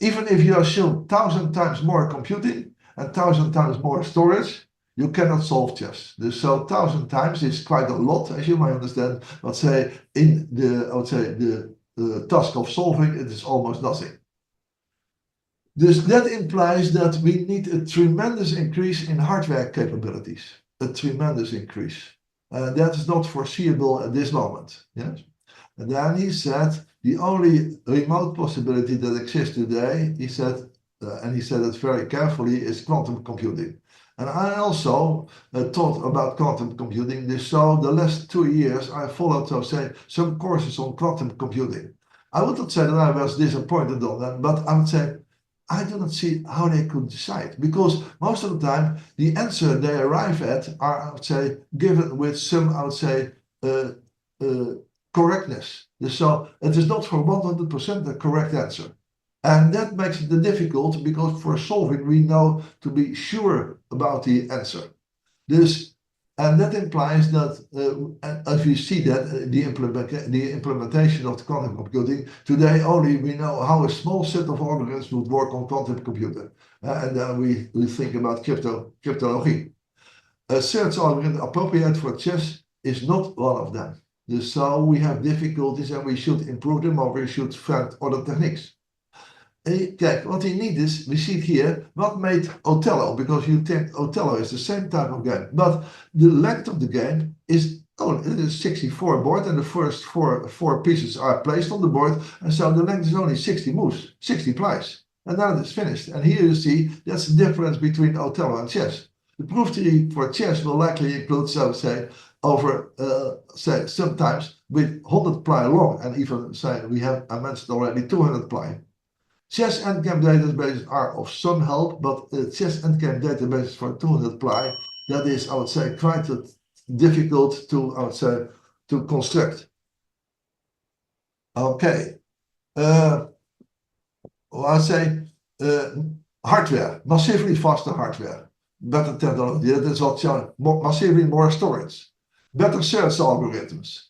Even if you assume 1,000 times more computing and 1,000 times more storage, you cannot solve chess. So 1,000 times is quite a lot, as you might understand. But say in the, I would say, the task of solving, it is almost nothing. That implies that we need a tremendous increase in hardware capabilities. A tremendous increase. That is not foreseeable at this moment. Yes. And then he said the only remote possibility that exists today, he said, and he said it very carefully, is quantum computing. And I also thought about quantum computing. So the last 2 years I followed, so say, some courses on quantum computing. I would not say that I was disappointed on that, but I would say I do not see how they could decide, because most of the time the answer they arrive at are, I would say, given with some, I would say, correctness. So it is not for 100% the correct answer. And that makes it difficult, because for solving we know to be sure about the answer. And that implies that, as we see that the implementation of the quantum computing, today only we know how a small set of algorithms would work on quantum computing. And then we think about cryptology. A search algorithm appropriate for chess is not one of them. So we have difficulties and we should improve them, or we should find other techniques. Okay, what we need is, we see it here, what made Othello, because you think Othello is the same type of game, but the length of the game is, it is 64 board, and the first four pieces are placed on the board, and so the length is only 60 moves, 60 plays, and then it's finished. And here you see, that's the difference between Othello and chess. The proof theory for chess will likely include, so say, over, say, sometimes with 100 ply long, and even say, I mentioned already 200 ply. Chess endgame databases are of some help, but chess endgame databases for 200 ply, that is, I would say, quite difficult to, I would say, to construct. Okay. I say hardware, massively faster hardware, better technology, that is what shown, massively more storage, better search algorithms,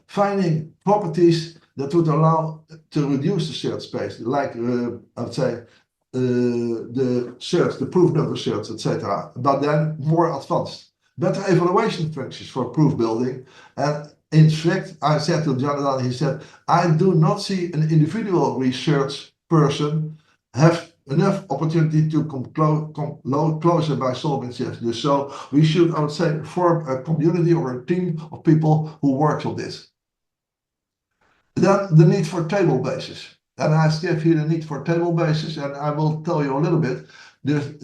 finding properties that would allow to reduce the search space, like I would say the proof number search, etc. But then more advanced, better evaluation functions for proof building. And in fact, I said to Jonathan, he said, I do not see an individual research person have enough opportunity to come closer by solving chess. So we should, I would say, form a community or a team of people who works on this. Then the need for table bases. And I give here the need for table bases, and I will tell you a little bit. There's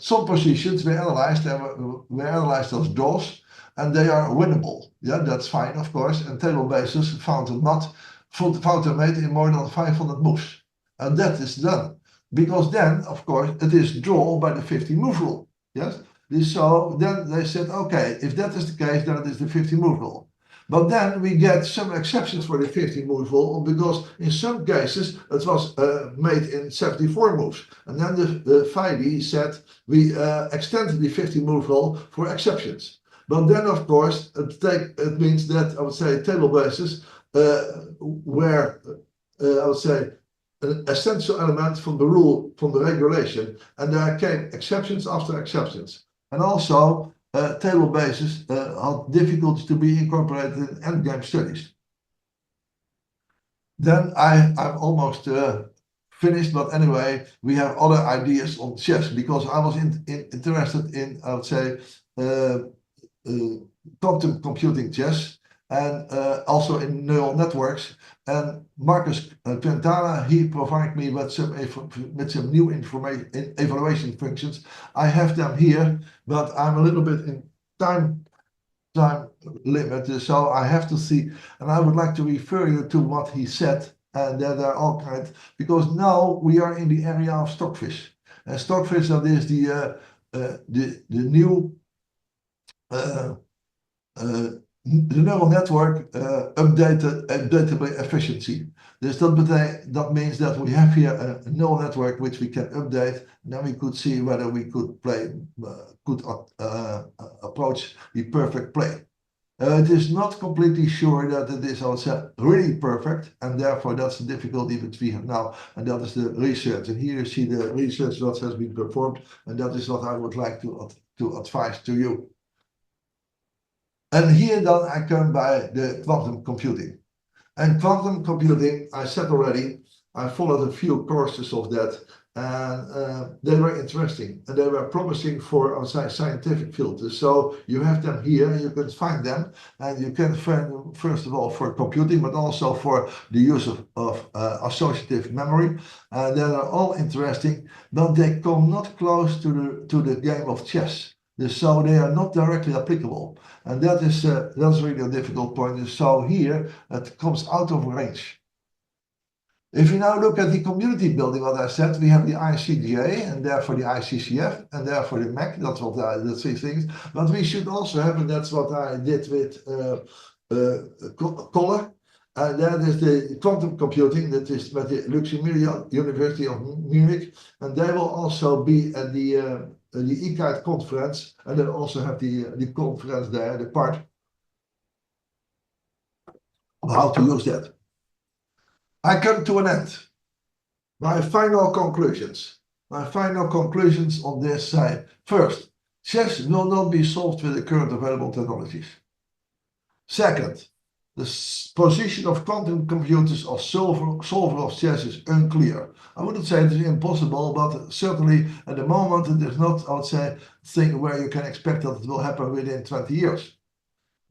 some positions we analyzed as draws, and they are winnable. Yeah, that's fine, of course. And table bases found a mate in more than 500 moves. And that is done. Because then, of course, it is draw by the 50 move rule. Yes? So then they said, okay, if that is the case, then it is the 50 move rule. But then we get some exceptions for the 50 move rule, because in some cases it was made in 74 moves. And then the FIDE said we extended the 50 move rule for exceptions. But then, of course, it means that, I would say, table bases were, I would say, an essential element from the rule, from the regulation. And there came exceptions after exceptions. And also, table bases had difficulties to be incorporated in endgame studies. Then I'm almost finished, but anyway, we have other ideas on chess because I was interested in, I would say, quantum computing chess and also in neural networks. And Marcus Quintana, he provided me with some new information evaluation functions. I have them here, but I'm a little bit in time limit, so I have to see, and I would like to refer you to what he said, and there are all kinds, because now we are in the area of stockfish, and stockfish, that is the new the neural network updatable efficiency. Dat means that we have here a neural network which we can update, and then we could see whether we could approach the perfect play. It is not completely sure that it is also really perfect, and therefore that's the difficulty which we have now, and that is the research. And here you see the research that has been performed, and that is what I would like to advise to you. And here then I come by the quantum computing. And quantum computing, I said already, I followed a few courses of that, and they were interesting, and they were promising for outside scientific fields. So you have them here, you can find them, and you can find them first of all for computing, but also for the use of associative memory. And they are all interesting, but they come not close to the game of chess. So they are not directly applicable, and that's really a difficult point. So here it comes out of range. If you now look at the community building, what I said, we have the ICGA and therefore the ICCF and therefore the MEC. That's what the three things. But we should also have, and that's what I did with Koller. And that is the quantum computing, that is with the Luxembourg University of Munich, and they will also be at the EKITE conference, and they also have the conference there, the part of how to use that. I come to an end. My final conclusions. My final conclusions on this side. First, chess will not be solved with the current available technologies. Second, the position of quantum computers as solver of chess is unclear. I wouldn't say it is impossible, but certainly at the moment it is not, I would say, a thing where you can expect that it will happen within 20 years.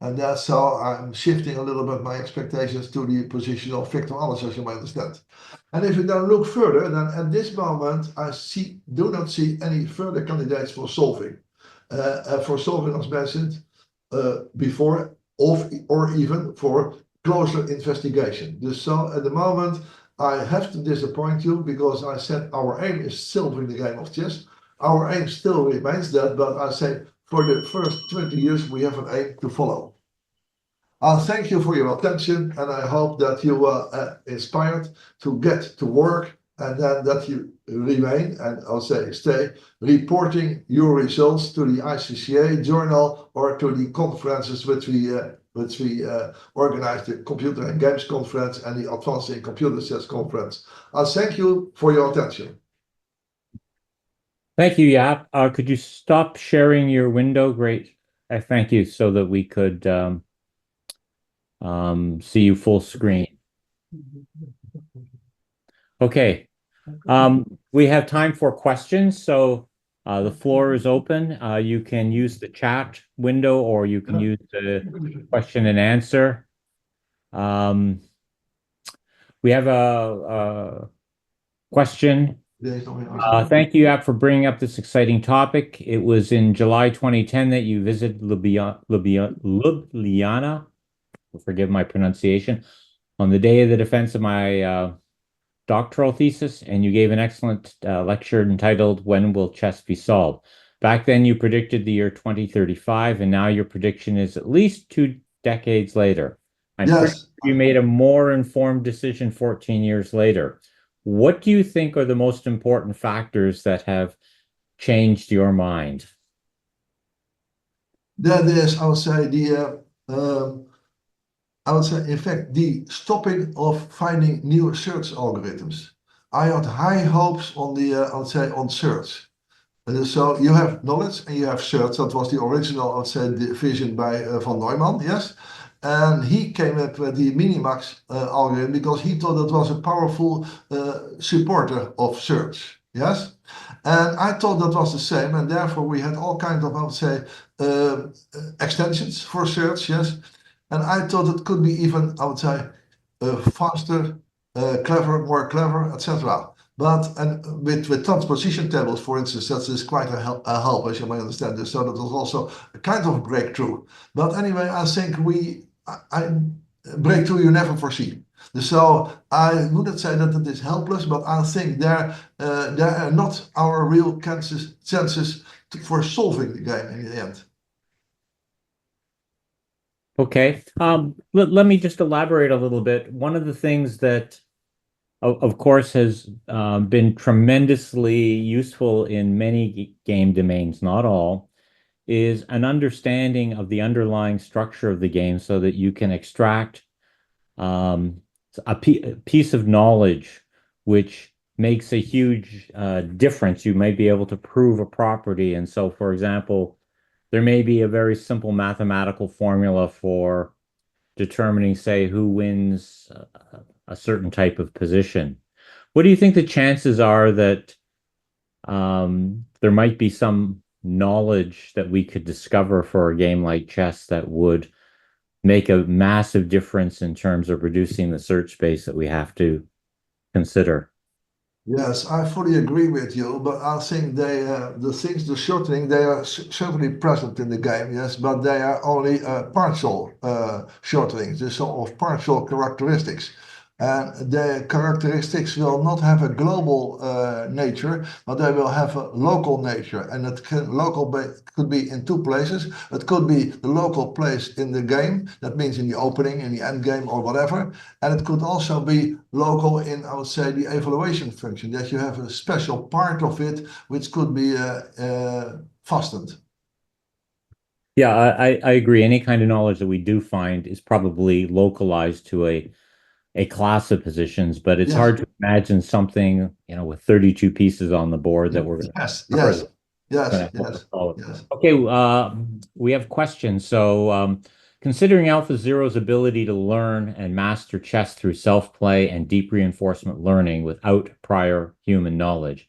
And that's how I'm shifting a little bit my expectations to the position of Victor Alice, as you might understand. And if you then look further, then at this moment I do not see any further candidates for solving. As mentioned before, or even for closer investigation. So at the moment I have to disappoint you, because I said our aim is solving the game of chess. Our aim still remains that, but I say for the first 20 years we have an aim to follow. I'll thank you for your attention, and I hope that you were inspired to get to work, and then that you remain, and I'll say stay, reporting your results to the ICCA journal or to the conferences which we organized, the Computer and Games Conference and the Advancing Computer Chess Conference. I'll thank you for your attention. Thank you, Jaap. Could you stop sharing your window? Great. Thank you, so that we could see you full screen. Okay. We have time for questions, so the floor is open. You can use the chat window, or you can use the question and answer. We have a question. Thank you, Jaap, for bringing up this exciting topic. It was in July 2010 that you visited Ljubljana, forgive my pronunciation, on the day of the defense of my doctoral thesis, and you gave an excellent lecture entitled "When Will Chess Be Solved?" Back then you predicted the year 2035, and now your prediction is at least 2 decades later. I'm pretty sure you made a more informed decision 14 years later. What do you think are the most important factors that have changed your mind? That is, I would say, in fact, the stopping of finding new search algorithms. I had high hopes on on search. So you have knowledge and you have search. That was the original, the vision by von Neumann, yes. And he came up with the Minimax algorithm because he thought it was a powerful supporter of search. Yes. And I thought that was the same, and therefore we had all kinds of, I would say, extensions for search, yes. And I thought it could be even, I would say, faster, clever, more clever, etc. But and with transposition tables, for instance, that is quite a help, as you may understand. So that was also a kind of a breakthrough. But anyway, I think breakthrough you never foresee. So I wouldn't say that it is helpless, but I think there are not our real chances for solving the game in the end. Okay. Let me just elaborate a little bit. One of the things that, of course, has been tremendously useful in many game domains, not all, is an understanding of the underlying structure of the game so that you can extract a piece of knowledge which makes a huge difference. You may be able to prove a property. And so, for example, there may be a very simple mathematical formula for determining, say, who wins a certain type of position. What do you think the chances are that there might be some knowledge that we could discover for a game like chess that would make a massive difference in terms of reducing the search space that we have to consider? Yes, I fully agree with you, but I think the shortening, they are certainly present in the game, yes, but they are only partial shortenings, the sort of partial characteristics. And the characteristics will not have a global nature, but they will have a local nature. And it could be in two places. It could be the local place in the game, that means in the opening, in the end game, or whatever. And it could also be local in, I would say, the evaluation function, that you have a special part of it which could be fastened. Yeah, I agree. Any kind of knowledge that we do find is probably localized to a class of positions, but it's hard to imagine something, with 32 pieces on the board that we're yes. Okay, we have questions. So, considering AlphaZero's ability to learn and master chess through self-play and deep reinforcement learning without prior human knowledge,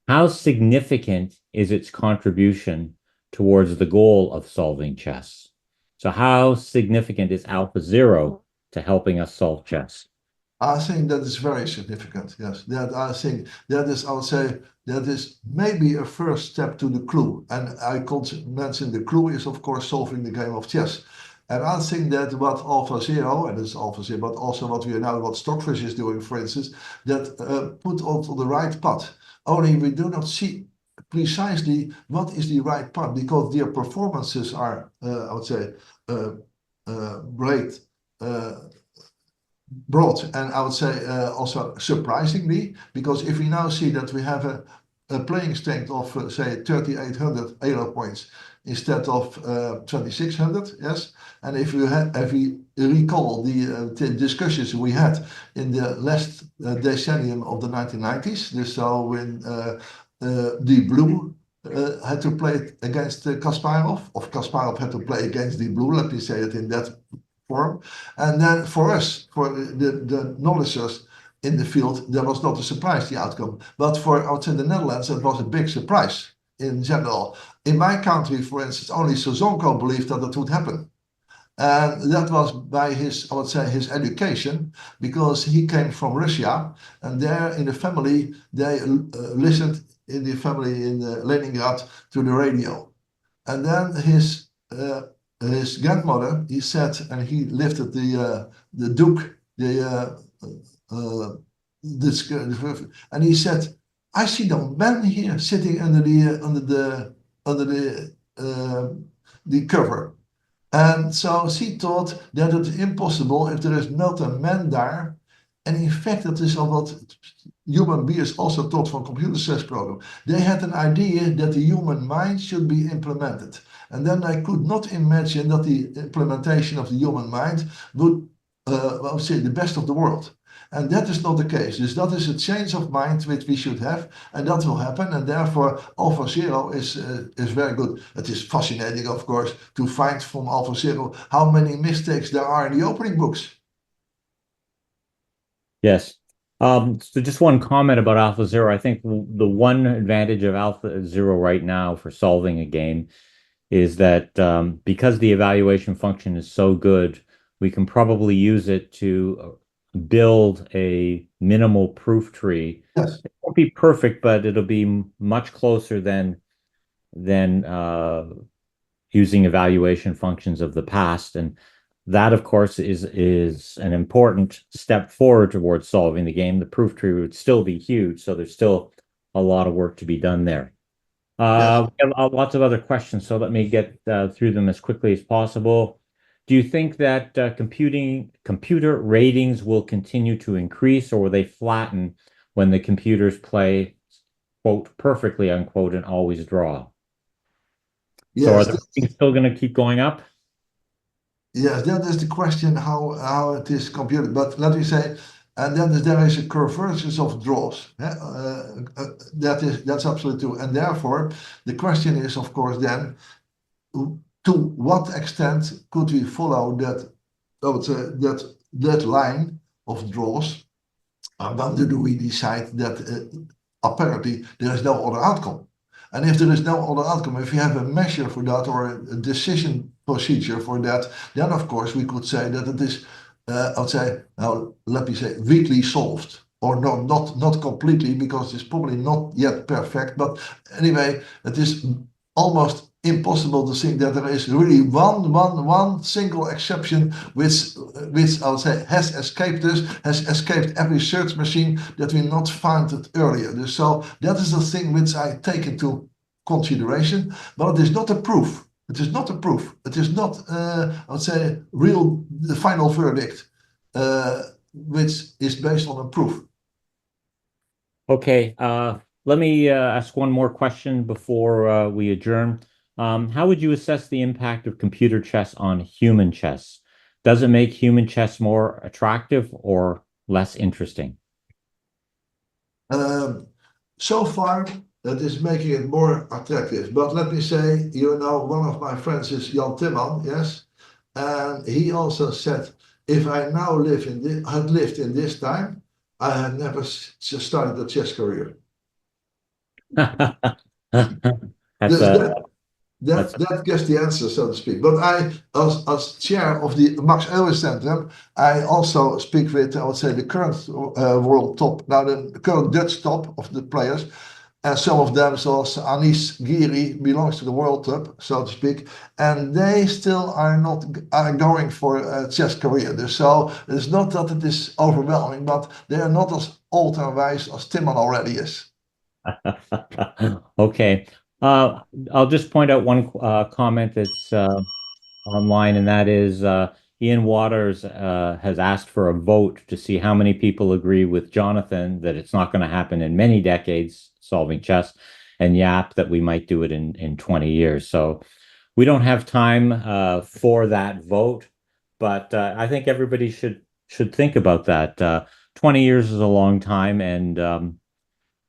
how significant is its contribution towards the goal of solving chess? So how significant is AlphaZero to helping us solve chess? I think that is very significant, yes. I think that is, I would say, that is maybe a first step to the clue. And I could mention the clue is, of course, solving the game of chess. And I think that what AlphaZero, and it's AlphaZero, but also what Stockfish is doing, for instance, that put onto the right path. Only we do not see precisely what is the right path, because their performances are, I would say, great. Broad, and I would say also surprisingly, because if we now see that we have a playing strength of say 3,800 Elo points instead of 2,600, yes, and if we recall the discussions we had in the last decennium of the 1990s, so when the blue had to play against Kasparov, or Kasparov had to play against the blue, let me say it in that form. And then for us, for the knowledgers in the field, that was not a surprise, the outcome. But for outside the Netherlands, it was a big surprise in general. In my country, for instance, only Sozonko believed that it would happen. And that was by his, I would say, his education, because he came from Russia, and there in the family, they listened in the family in Leningrad to the radio. And then his grandmother, he said, and he lifted the duke, and he said, "I see the man here sitting under the cover." And so she thought that it's impossible if there is not a man there. And in fact, that is what human beings also taught from computer science program. They had an idea that the human mind should be implemented. And then I could not imagine that the implementation of the human mind would, I would say, the best of the world. And that is not the case. Dus that is a change of mind which we should have, and that will happen. And therefore, AlphaZero is very good. It is fascinating, of course, to find from AlphaZero how many mistakes there are in the opening books. Yes. So just one comment about AlphaZero. I think the one advantage of AlphaZero right now for solving a game is that because the evaluation function is so good, we can probably use it to build a minimal proof tree. Yes. It won't be perfect, but it'll be much closer than using evaluation functions of the past. And that, of course, is an important step forward towards solving the game. The proof tree would still be huge, so there's still a lot of work to be done there. Yes. We have lots of other questions, so let me get through them as quickly as possible. Do you think that computer ratings will continue to increase, or will they flatten when the computers play, quote, perfectly, unquote, and always draw? So are Yes. the ratings still going to keep going up? Yes, that is the question how it is computed. But let me say, and then there is a convergence of draws. That's absolutely true. And therefore, the question is, of course, then to what extent could we follow that? I would say that line of draws, and when do we decide that apparently there is no other outcome? And if there is no other outcome, if you have a measure for that or a decision procedure for that, then of course we could say that it is, I would say, now let me say, weakly solved. Or not completely, because it's probably not yet perfect. But anyway, it is almost impossible to think that there is really one single exception which I would say has escaped us, has escaped every search machine that we not found it earlier. So that is the thing which I take into consideration, but it is not a proof. It is not a proof. It is not, I would say, the final verdict, which is based on a proof. Okay, let me ask one more question before we adjourn. How would you assess the impact of computer chess on human chess? Does it make human chess more attractive or less interesting? So far, that is making it more attractive. But let me say, one of my friends is Jan Timman, yes? And he also said, if I now had lived in this time, I had never started a chess career. That gets the answer, so to speak. But I, as chair of the Max Euler Center, I also speak with, I would say, the current world top, now the current Dutch top of the players. And some of them, so Anis Giri, belongs to the world top, so to speak. And they still are going for a chess career. So it's not that it is overwhelming, but they are not as old and wise as Timman already is. Okay. I'll just point out one comment that's online, and that is Ian Waters has asked for a vote to see how many people agree with Jonathan that it's not going to happen in many decades solving chess, and Jaap that we might do it in 20 years. So we don't have time for that vote, but I think everybody should think about that. 20 years is a long time, and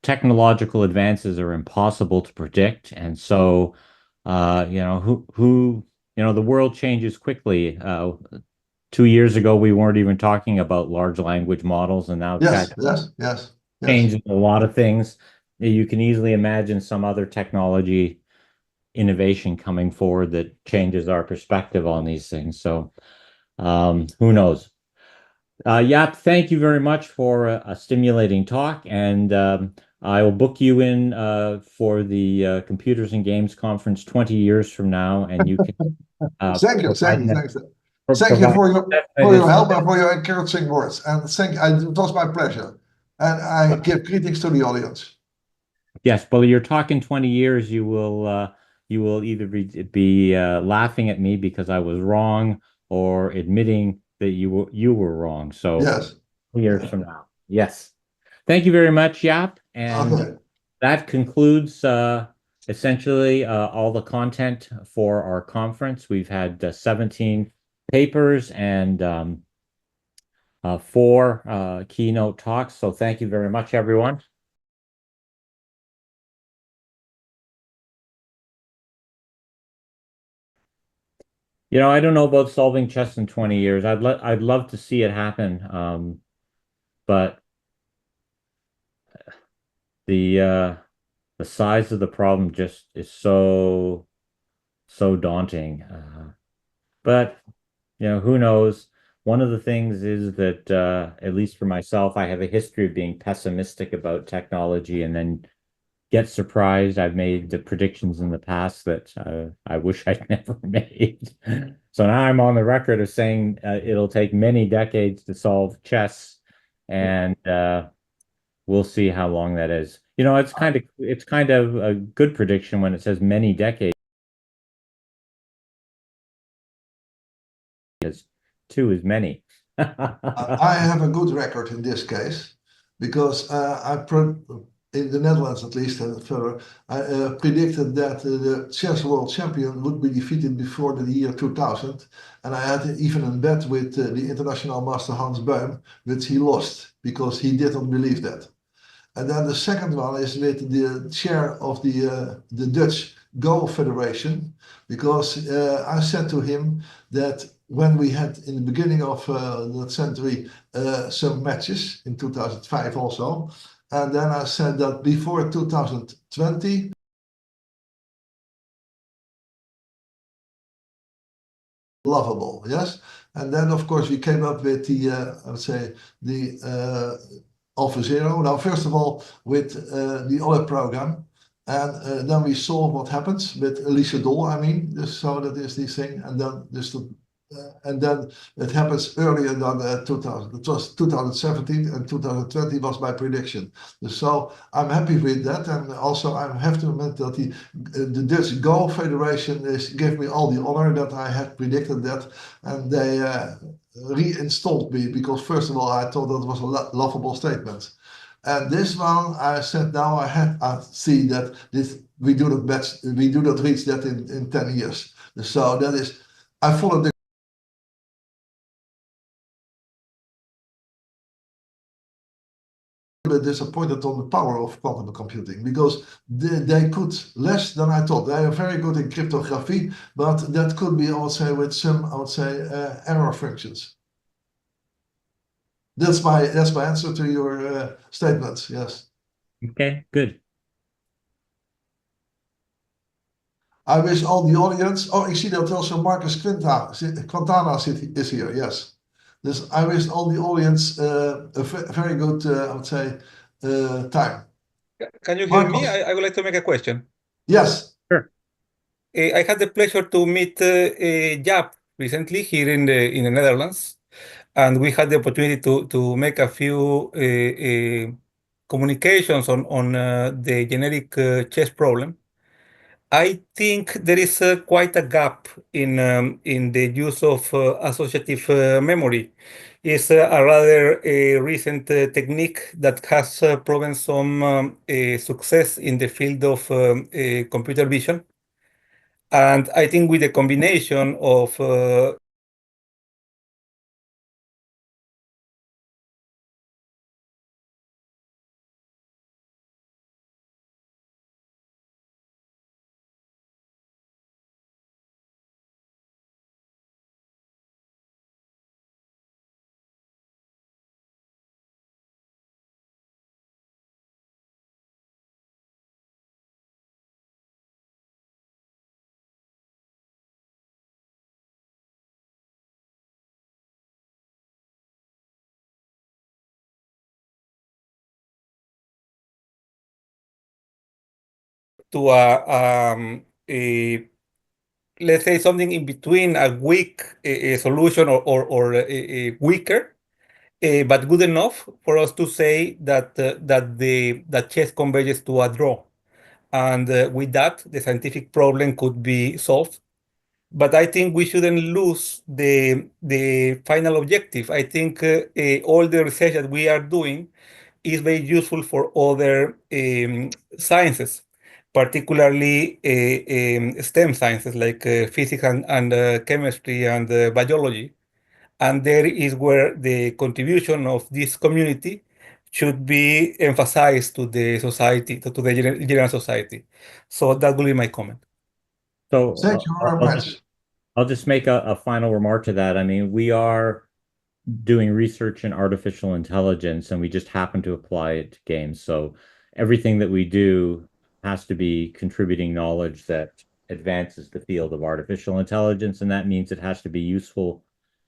technological advances are impossible to predict. And so, the world changes quickly. 2 years ago, we weren't even talking about large language models, and now Yes. changes a lot of things. You can easily imagine some other technology innovation coming forward that changes our perspective on these things. So, who knows? Jaap, thank you very much for a stimulating talk, and I will book you in for the Computers and Games Conference 20 years from now, and you can. Thank you for your provide help and for your encouraging words. And it was my pleasure. And I give greetings to the audience. Yes, well, you're talking 20 years, you will either be laughing at me because I was wrong, or admitting that you were wrong. So Yes. years from now. Yes. Thank you very much, Jaap. And Okay. that concludes essentially all the content for our conference. We've had 17 papers and 4 keynote talks. So thank you very much, everyone. I don't know about solving chess in 20 years. I'd love to see it happen. But the size of the problem just is so daunting. But who knows? One of the things is that at least for myself, I have a history of being pessimistic about technology and then get surprised. I've made the predictions in the past that I wish I'd never made. So now I'm on the record of saying it'll take many decades to solve chess, and we'll see how long that is. It's kind of a good prediction when it says many decades. Because 2 is many. I have a good record in this case because in the Netherlands at least and further, I predicted that the chess world champion would be defeated before the year 2000. And I had even a bet with the international master Hans Beum, which he lost because he didn't believe that. And then the second one is with the chair of the Dutch Go Federation, because I said to him that when we had in the beginning of that century some matches in 2005 also, and then I said that before 2020, lovable, yes. And then of course we came up with the I would say the Alpha Zero. Now first of all with the other program, and then we saw what happens with Elise Doll. I mean, so that is the thing, and then and then it happens earlier than 2000. It was 2017 and 2020 was my prediction. So I'm happy with that, and also I have to admit that the Dutch Go Federation gave me all the honor that I had predicted that, and they reinstalled me because first of all I thought that was a laughable statement. And this one, I said now I see that we do not reach that in 10 years. So that is, I followed the bit disappointed on the power of quantum computing because they could less than I thought. They are very good in cryptography, but that could be also with some, I would say, error functions. That's my answer to your statements. Yes. Okay, good. I wish all the audience. Oh, ik zie dat also Marcus Quintana is here. Yes. Dus I wish all the audience a very good, I would say, time. Can you hear me? Marcus. I would like to make a question. Yes. Sure. I had the pleasure to meet Jaap recently here in the Netherlands, and we had the opportunity to make a few communications on the generic chess problem. I think there is quite a gap in the use of associative memory. It's a rather recent technique that has proven some success in the field of computer vision. And I think with the combination of to a let's say something in between a weak solution or a weaker, but good enough for us to say that that chess converges to a draw, and with that the scientific problem could be solved. But I think we shouldn't lose the final objective. I think all the research that we are doing is very useful for other sciences, particularly STEM sciences like physics and chemistry and biology. And there is where the contribution of this community should be emphasized to the society, to the general society. So that will be my comment. So Thank you very much. I'll just make a final remark to that. I mean, we are doing research in artificial intelligence, and we just happen to apply it to games. So everything that we do has to be contributing knowledge that advances the field of artificial intelligence, and that means it has to be useful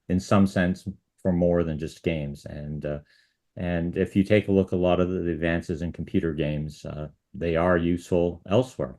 in some sense for more than just games. And if you take a look, a lot of the advances in computer games, they are useful elsewhere.